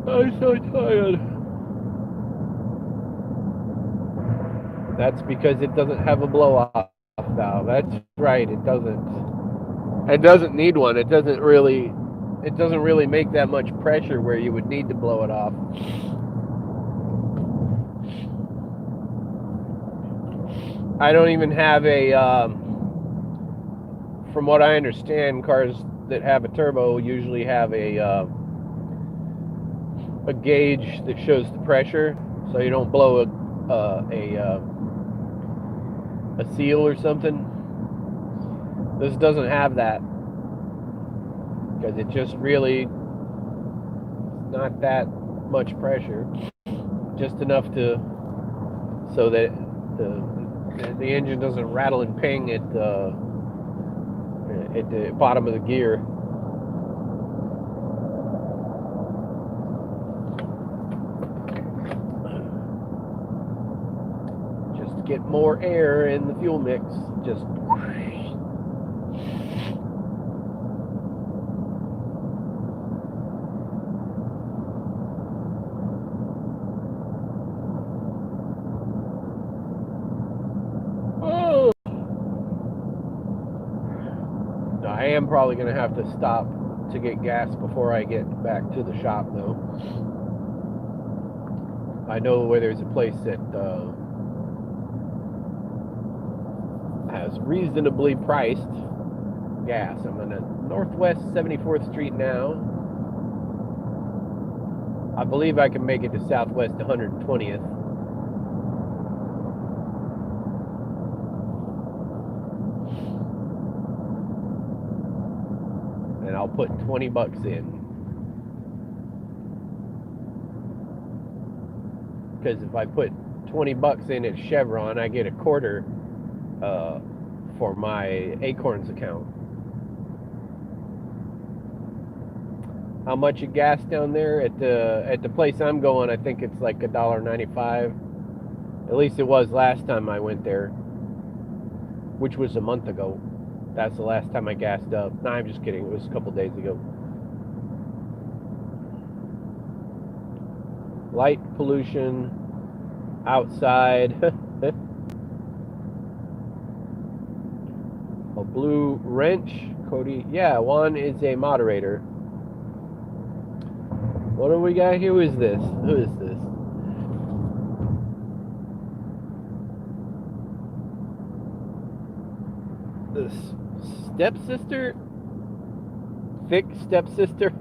I'm so tired. That's because it doesn't have a blow-off valve. That's right, it doesn't. It doesn't need one. It doesn't really make that much pressure where you would need to blow it off. I don't even have a from what I understand, cars that have a turbo usually have a gauge that shows the pressure, so you don't blow a seal or something. This doesn't have that because it just really not that much pressure, just enough to so that the engine doesn't rattle and ping at the bottom of the gear. Just to get more air in the fuel mix. Just I am probably going to have to stop to get gas before I get back to the shop, though. I know where there's a place that has reasonably priced gas. I'm on Northwest 74th Street now. I believe I can make it to Southwest 120th. And I'll put 20 bucks in. Because if I put 20 bucks in at Chevron, I get a quarter for my Acorns account. How much of gas down there at the place I'm going? I think it's like $1.95. At least it was last time I went there, which was a month ago. That's the last time I gassed up. No, I'm just kidding. It was a couple days ago. Light pollution outside. A blue wrench. Cody. Yeah, Juan is a moderator. What do we got here? Who is this? Who is this? This stepsister? Thick stepsister?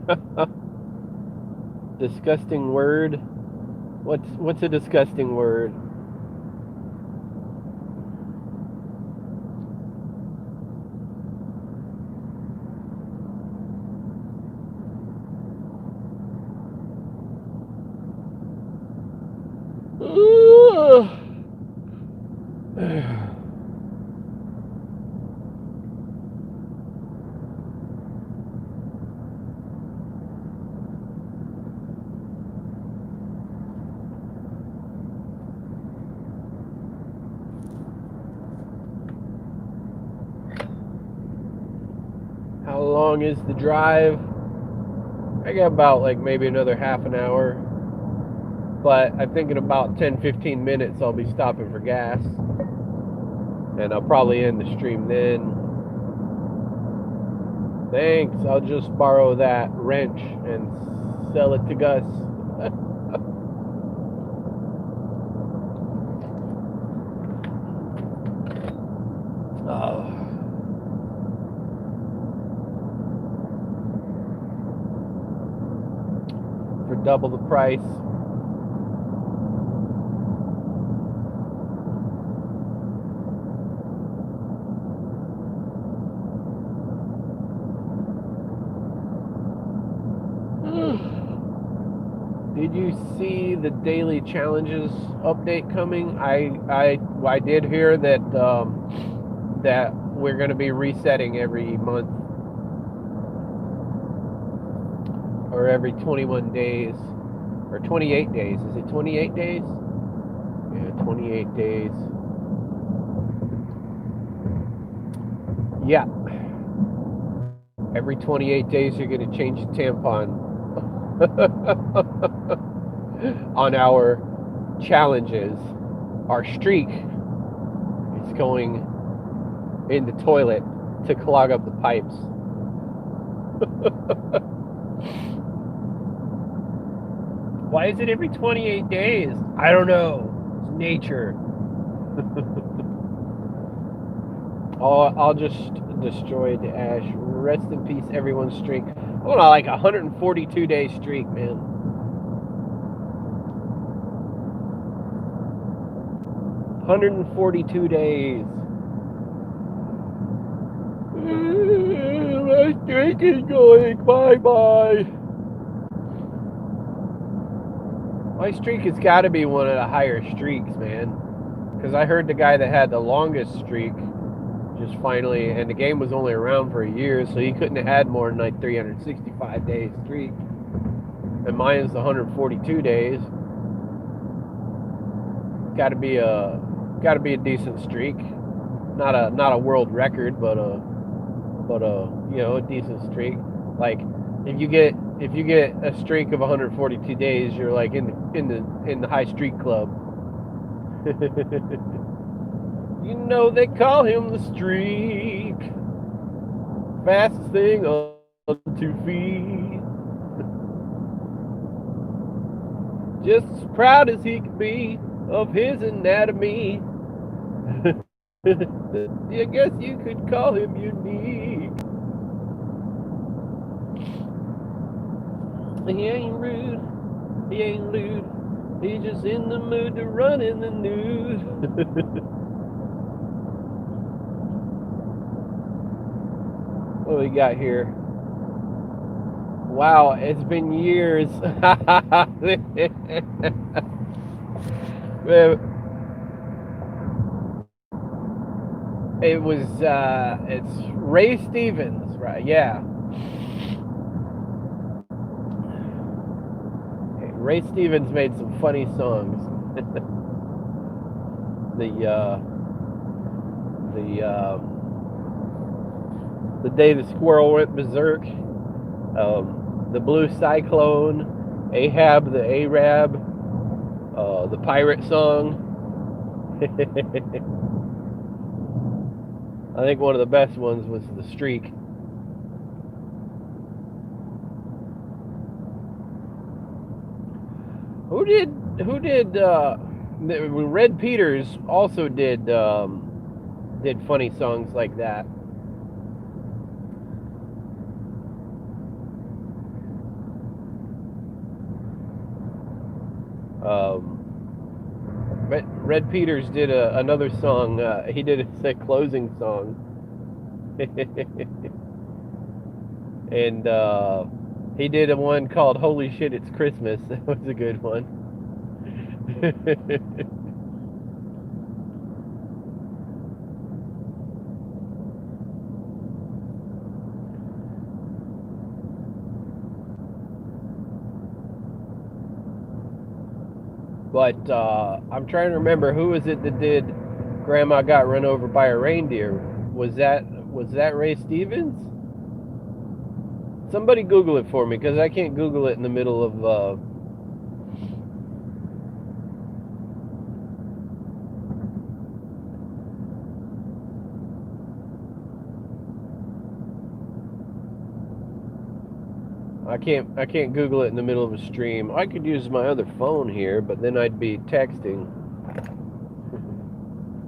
Disgusting word? What's a disgusting word? How long is the drive? I got about like maybe another half an hour. But I think in about 10-15 minutes I'll be stopping for gas. And I'll probably end the stream then. Thanks. I'll just borrow that wrench and sell it to Gus. For double the price. Did you see the daily challenges update coming? I did hear that that we're going to be resetting every month or every 21 days or 28 days. Is it 28 days? Yeah, 28 days. Yeah. Every 28 days you're going to change the tampon on our challenges. Our streak is going in the toilet to clog up the pipes. Why is it every 28 days? I don't know. It's nature. I'll just destroy the ash. Rest in peace, everyone's streak. I'm on like a 142-day streak, man. $142 days. My streak is going bye-bye. My streak has got to be one of the higher streaks, man. Because I heard the guy that had the longest streak just finally, and the game was only around for a year, so he couldn't have had more than like 365 days streak. And mine is 142 days. Got to be a decent streak. Not a world record, but a decent streak. Like if you get a streak of 142 days, you're like in the high streak club. You know they call him the streak, fastest thing on 2 feet. Just as proud as he could be of his anatomy. I guess you could call him unique. He ain't rude, he ain't lewd, he's just in the mood to run in the nude. What we got here? Wow, it's been years. It was it's Ray Stevens, right? Yeah. Ray Stevens made some funny songs. The Day the Squirrel Went Berserk, the Blue Cyclone, Ahab the Arab, the Pirate Song. I think one of the best ones was The Streak. Who did Red Peters also did funny songs like that. Red Peters did another song. He did a closing song. And he did a one called Holy Shit, It's Christmas. That was a good one. But I'm trying to remember, who was it that did Grandma Got Run Over by a Reindeer? Was that Ray Stevens? Somebody Google it for me, because I can't Google it in the middle of I can't Google it in the middle of a stream. I could use my other phone here, but then I'd be texting.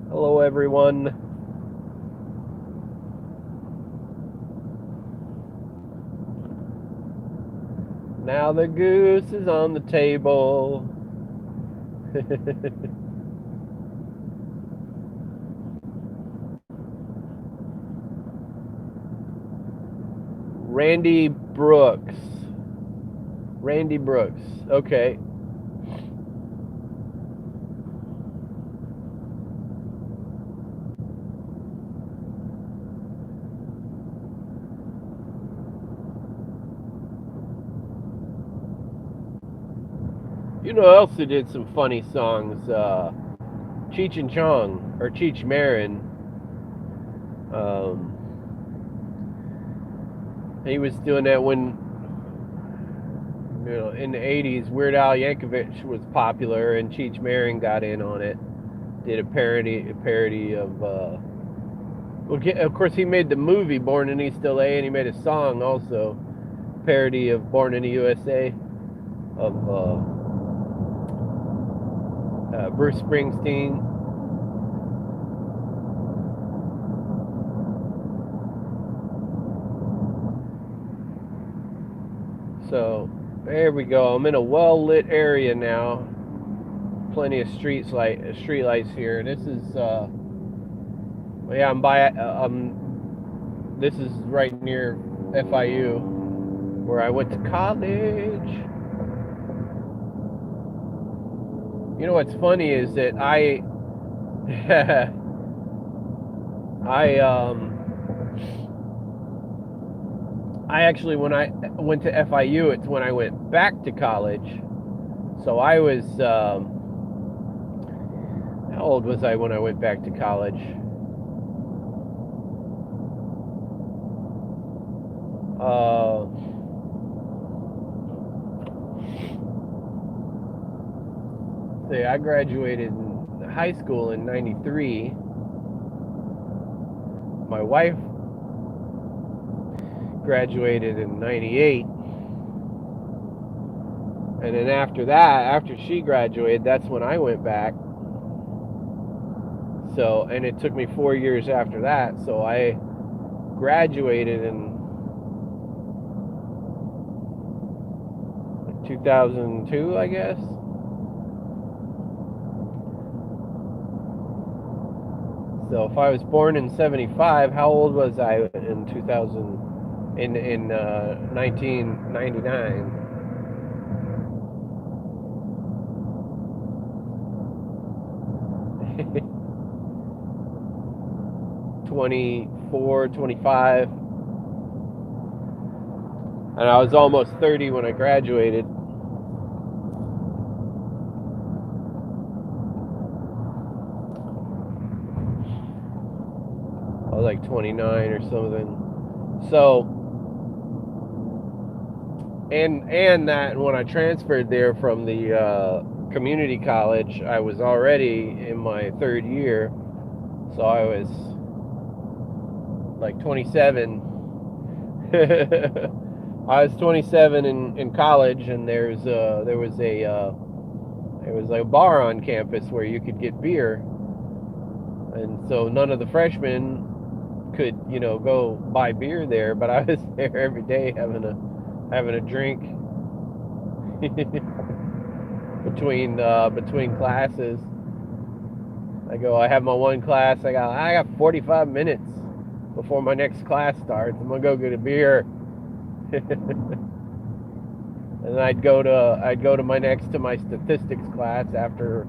Hello, everyone. Now the goose is on the table. Randy Brooks. Randy Brooks. Okay. You know who else who did some funny songs? Cheech and Chong, or Cheech Marin. He was doing that when, in the 80s, Weird Al Yankovic was popular, and Cheech Marin got in on it. Did a parody of, well, of course, he made the movie Born in East LA, and he made a song also, parody of Born in the USA, of Bruce Springsteen. So there we go. I'm in a well-lit area now. Plenty of street lights here. This is yeah, I'm by this is right near FIU, where I went to college. You know what's funny is that I actually, when I went to FIU, it's when I went back to college. So I was, how old was I when I went back to college? See, I graduated in high school in '93. My wife graduated in '98. And then after that, after she graduated, that's when I went back. So, and it took me 4 years after that. So I graduated in 2002, I guess. So if I was born in '75, how old was I in 1999? 24, 25. And I was almost 30 when I graduated. I was like 29 or something. So, and that when I transferred there from the community college, I was already in my third year. So I was like 27. I was 27 in college, and there was a bar on campus where you could get beer, and so none of the freshmen could go buy beer there, but I was there every day having a drink between classes. I have my one class. I got 45 minutes before my next class starts. I'm gonna go get a beer. And I'd go to my statistics class after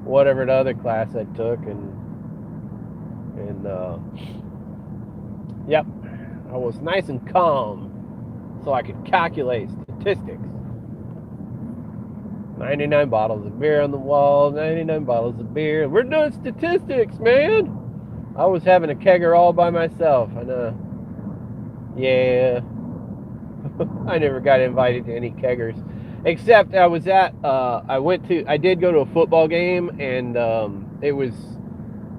whatever the other class I took, and yep, I was nice and calm so I could calculate statistics. 99 bottles of beer on the wall, 99 bottles of beer. We're doing statistics, man. I was having a kegger all by myself, and yeah. I never got invited to any keggers, except I did go to a football game, and it was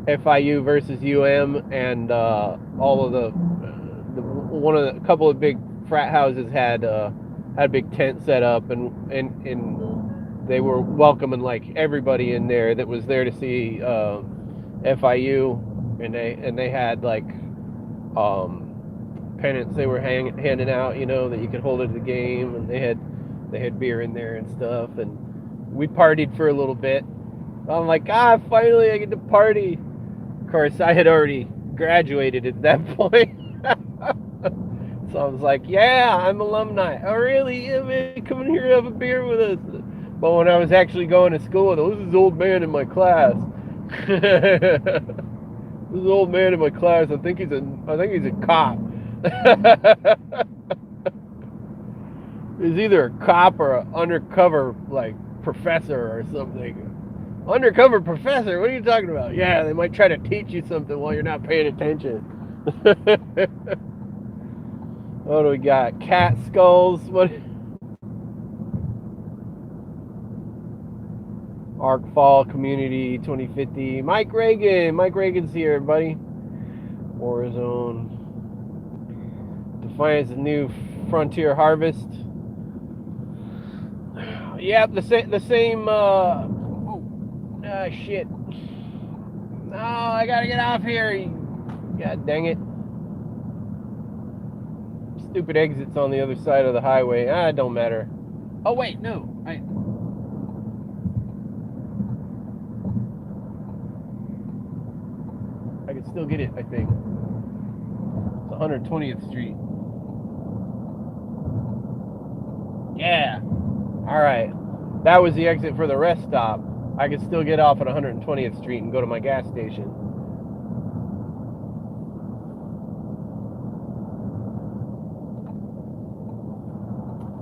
FIU versus UM, and all of a couple of big frat houses had a big tent set up, and they were welcoming like everybody in there that was there to see FIU, and they had like pennants they were handing out, that you could hold at the game, and they had beer in there and stuff, and we partied for a little bit. I'm like, finally I get to party. Of course, I had already graduated at that point. So I was like, yeah, I'm alumni. Oh, really? Yeah, man, come in here and have a beer with us. But when I was actually going to school, this is the old man in my class. This is the old man in my class. I think he's a cop. He's either a cop or an undercover like professor or something. Undercover professor? What are you talking about? Yeah, they might try to teach you something while you're not paying attention. What do we got? Cat skulls. What? Arc Fall Community 2050. Mike Reagan. Mike Reagan's here, buddy. Warzone. Defiance the new Frontier Harvest. Yep, the same. Shit. No, I gotta get off here. God dang it. Stupid exits on the other side of the highway. It don't matter. Oh wait, no. I can still get it, I think. It's 120th Street. Yeah. Alright. That was the exit for the rest stop. I could still get off at 120th Street and go to my gas station.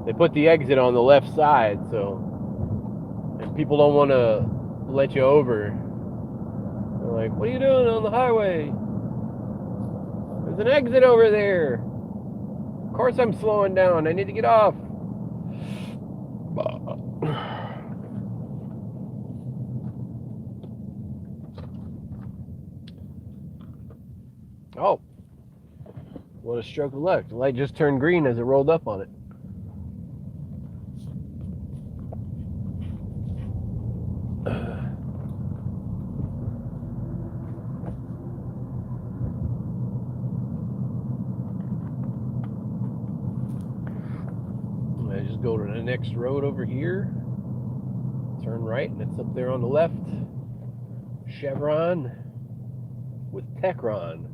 They put the exit on the left side, so if people don't want to let you over, they're like, what are you doing on the highway? There's an exit over there. Of course I'm slowing down. I need to get off. Oh. What a stroke of luck. The light just turned green as it rolled up on it. I just go to the next road over here. Turn right, and it's up there on the left. Chevron with Techron.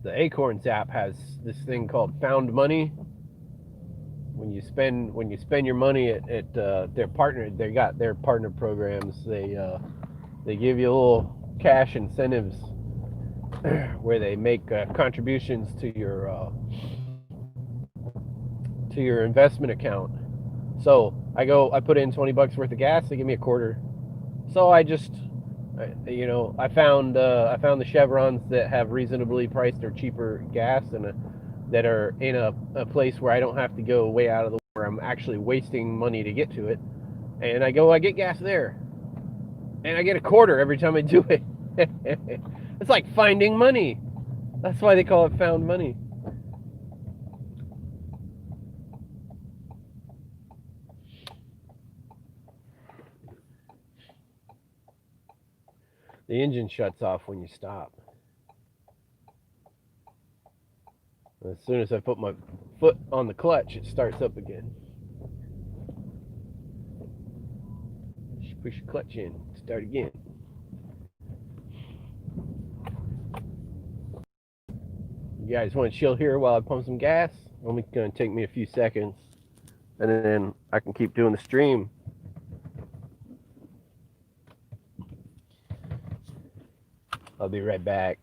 The Acorns app has this thing called Found Money. When you spend your money at their partner, they got their partner programs. They give you little cash incentives where they make contributions to your investment account. So I put in $20 worth of gas. They give me a quarter. So I found the Chevrons that have reasonably priced or cheaper gas and that are in a place where I don't have to go way out of the way where I'm actually wasting money to get to it. And I get gas there, and I get a quarter every time I do it. It's like finding money. That's why they call it Found Money. The engine shuts off when you stop. As soon as I put my foot on the clutch, it starts up again. Just push your clutch in, start again. You guys want to chill here while I pump some gas? Only going to take me a few seconds, and then I can keep doing the stream. I'll be right back.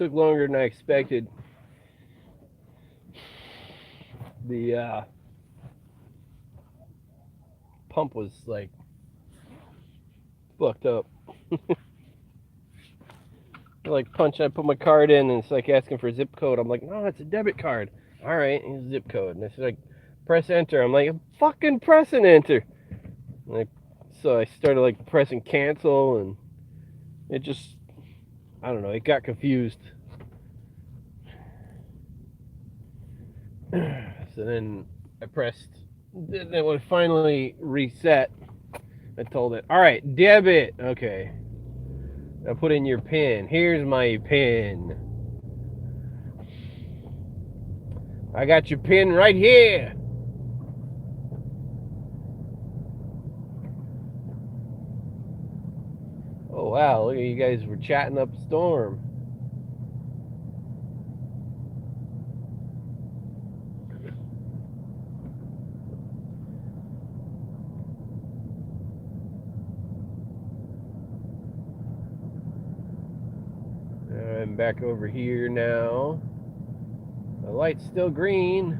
took longer than I expected. The pump was like fucked up. Like I put my card in and it's like asking for a zip code. I'm like, no, it's a debit card. All right, here's a zip code. And it's like, press enter. I'm like, I'm fucking pressing enter. Like, so I started like pressing cancel and it just, I don't know, it got confused. So then I pressed, then it would finally reset. I told it, all right, debit. Okay. Now put in your PIN. Here's my PIN. I got your PIN right here. Oh wow, look at you guys were chatting up a storm. I'm back over here now. The light's still green.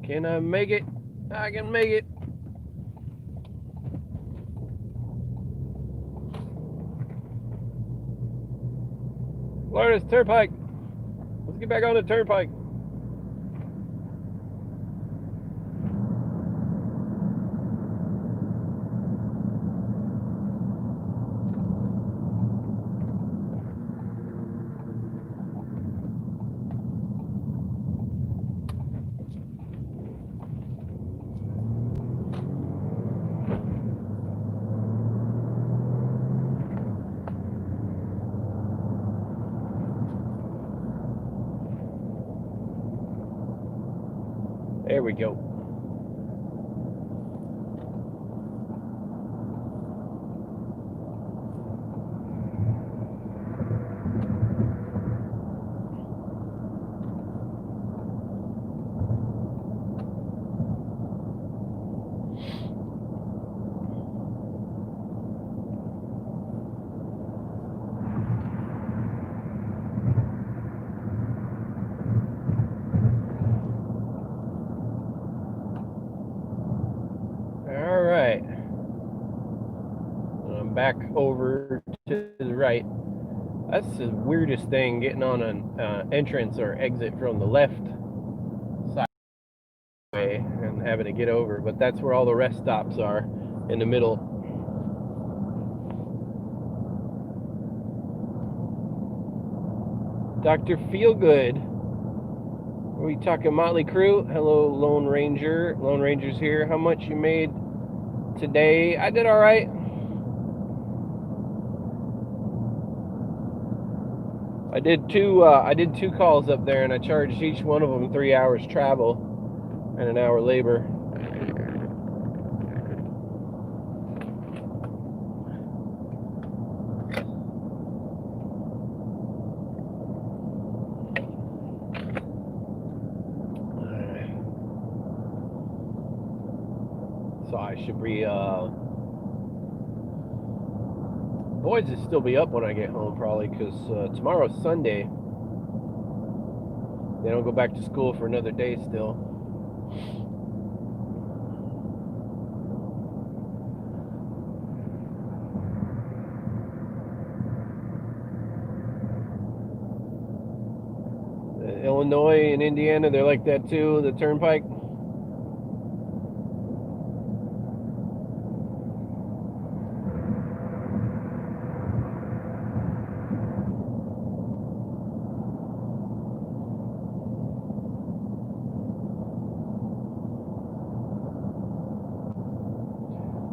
Can I make it? I can make it. Florida's Turnpike. Let's get back on the Turnpike. There we go. Back over to the right. That's the weirdest thing, getting on an entrance or exit from the left side and having to get over, but that's where all the rest stops are, in the middle. Dr. Feelgood. Are we talking Motley Crue? Hello, Lone Ranger. Lone Ranger's here. How much you made today? I did all right. I did two calls up there, and I charged each one of them 3 hours travel and an hour labor. So I should be boys will still be up when I get home, probably, because tomorrow's Sunday. They don't go back to school for another day still. Illinois and Indiana, they're like that too, the Turnpike.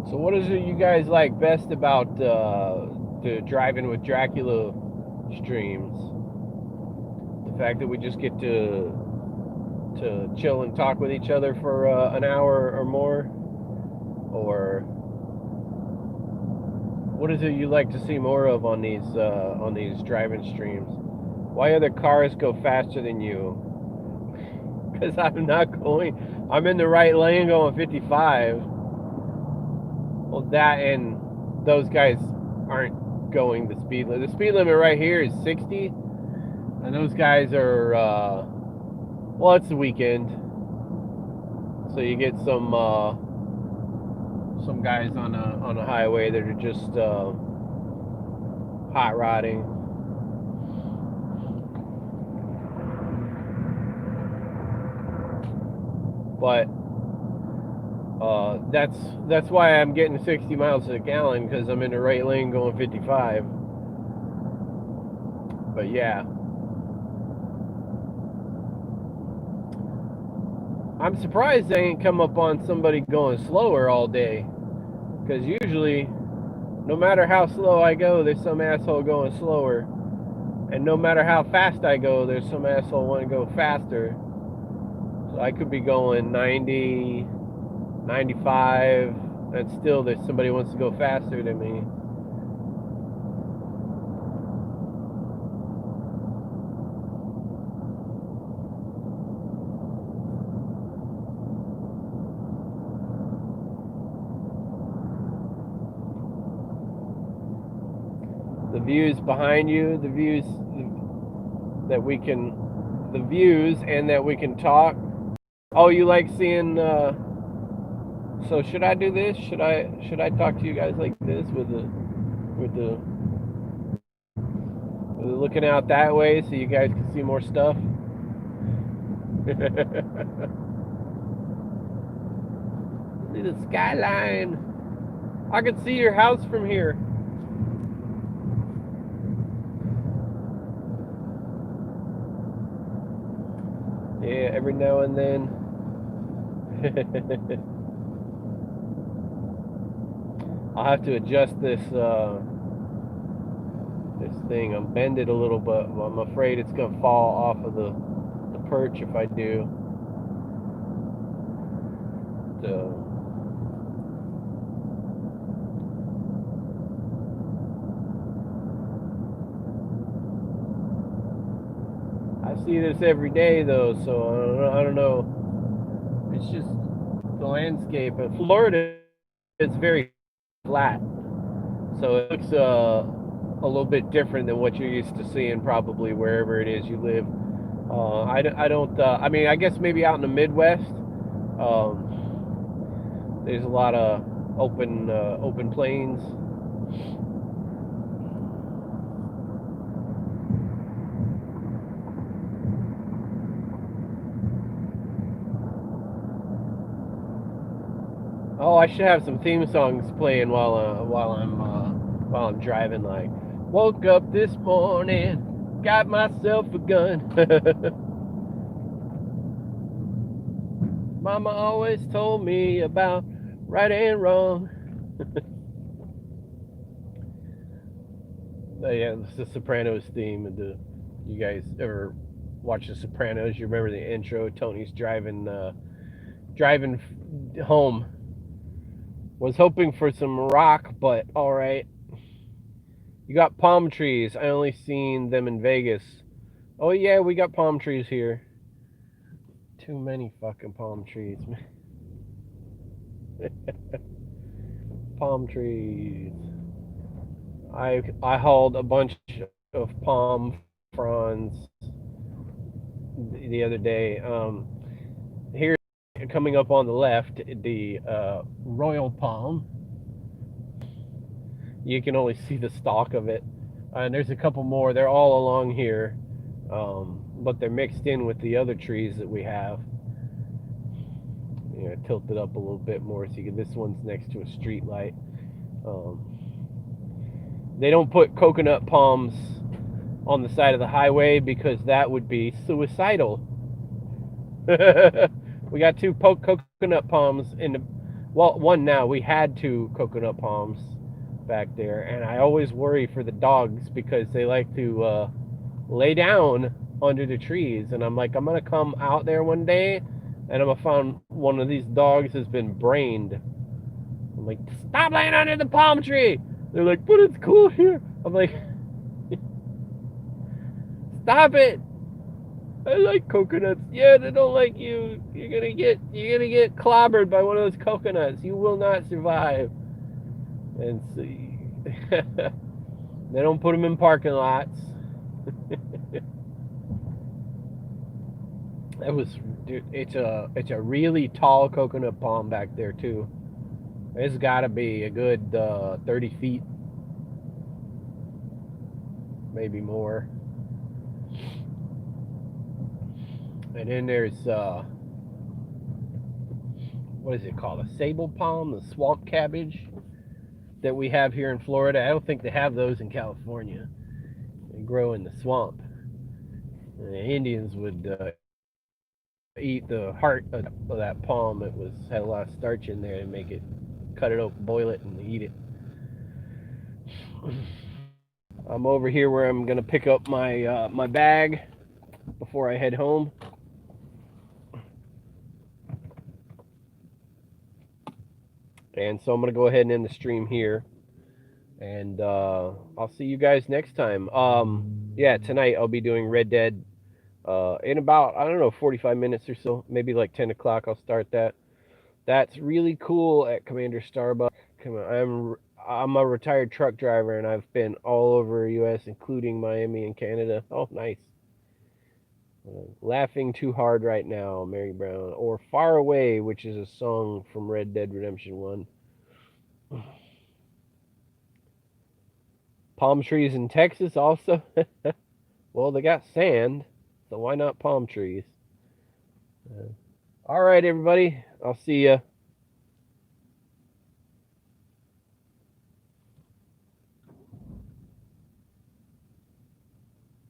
So what is it you guys like best about the Driving with Dracula streams? The fact that we just get to chill and talk with each other for an hour or more? Or what is it you like to see more of on these driving streams? Why other cars go faster than you? Because I'm not going. I'm in the right lane going 55. Well, that and those guys aren't going the speed limit. The speed limit right here is 60, and those guys are well, it's the weekend, so you get some guys on a highway that are just hot rodding. But that's why I'm getting 60 miles a gallon, because I'm in the right lane going 55. But yeah, I'm surprised I ain't come up on somebody going slower all day, because usually, no matter how slow I go, there's some asshole going slower, and no matter how fast I go, there's some asshole want to go faster. So I could be going 90, 95, and still there's somebody who wants to go faster than me. The views behind you, the views that we can, the views and that we can talk. Oh, you like seeing, so should I do this? Should I talk to you guys like this with the looking out that way so you guys can see more stuff? See the skyline. I can see your house from here. Yeah, every now and then. I'll have to adjust this this thing. I'm bend it a little bit. I'm afraid it's gonna fall off of the perch if I do. So I see this every day though, so I don't know. It's just the landscape. In Florida, it's very flat, so it looks a little bit different than what you're used to seeing probably wherever it is you live. I don't. I mean, I guess maybe out in the Midwest, there's a lot of open plains. Oh, I should have some theme songs playing while I'm driving. Like, woke up this morning, got myself a gun. Mama always told me about right and wrong. Yeah, it's the Sopranos theme. And you guys ever watch the Sopranos? You remember the intro? Tony's driving home. Was hoping for some rock, but all right. You got palm trees. I only seen them in Vegas. Oh yeah, we got palm trees here. Too many fucking palm trees. Palm trees. I hauled a bunch of palm fronds the other day. Here, coming up on the left, the royal palm. You can only see the stalk of it, and there's a couple more. They're all along here, but they're mixed in with the other trees that we have. You know, tilt it up a little bit more so you can. This one's next to a street light. They don't put coconut palms on the side of the highway because that would be suicidal. We got two coconut palms in the, well, one now. We had two coconut palms back there, and I always worry for the dogs because they like to lay down under the trees, and I'm like, I'm gonna come out there one day and I'm gonna find one of these dogs has been brained. I'm like, stop laying under the palm tree. They're like, but it's cool here. I'm like, stop it. I like coconuts. Yeah, they don't like you. You're gonna get clobbered by one of those coconuts. You will not survive. And see, They don't put them in parking lots. That was, dude, it's a really tall coconut palm back there too. It's got to be a good 30 feet, maybe more. And then there's what is it called? A sable palm, the swamp cabbage that we have here in Florida. I don't think they have those in California. They grow in the swamp. And the Indians would eat the heart of that palm. It was had a lot of starch in there to make it, cut it open, boil it, and eat it. I'm over here where I'm gonna pick up my bag before I head home. And so I'm gonna go ahead and end the stream here. And I'll see you guys next time. Yeah, tonight I'll be doing Red Dead. In about, I don't know, 45 minutes or so, maybe like 10 o'clock. I'll start that. That's really cool at Commander Starbucks. Come on, I'm a retired truck driver, and I've been all over U.S., including Miami and Canada. Oh, nice. Laughing Too Hard Right Now, Mary Brown, or Far Away, which is a song from Red Dead Redemption 1. Palm trees in Texas also. Well, they got sand, so why not palm trees? All right, everybody. I'll see ya.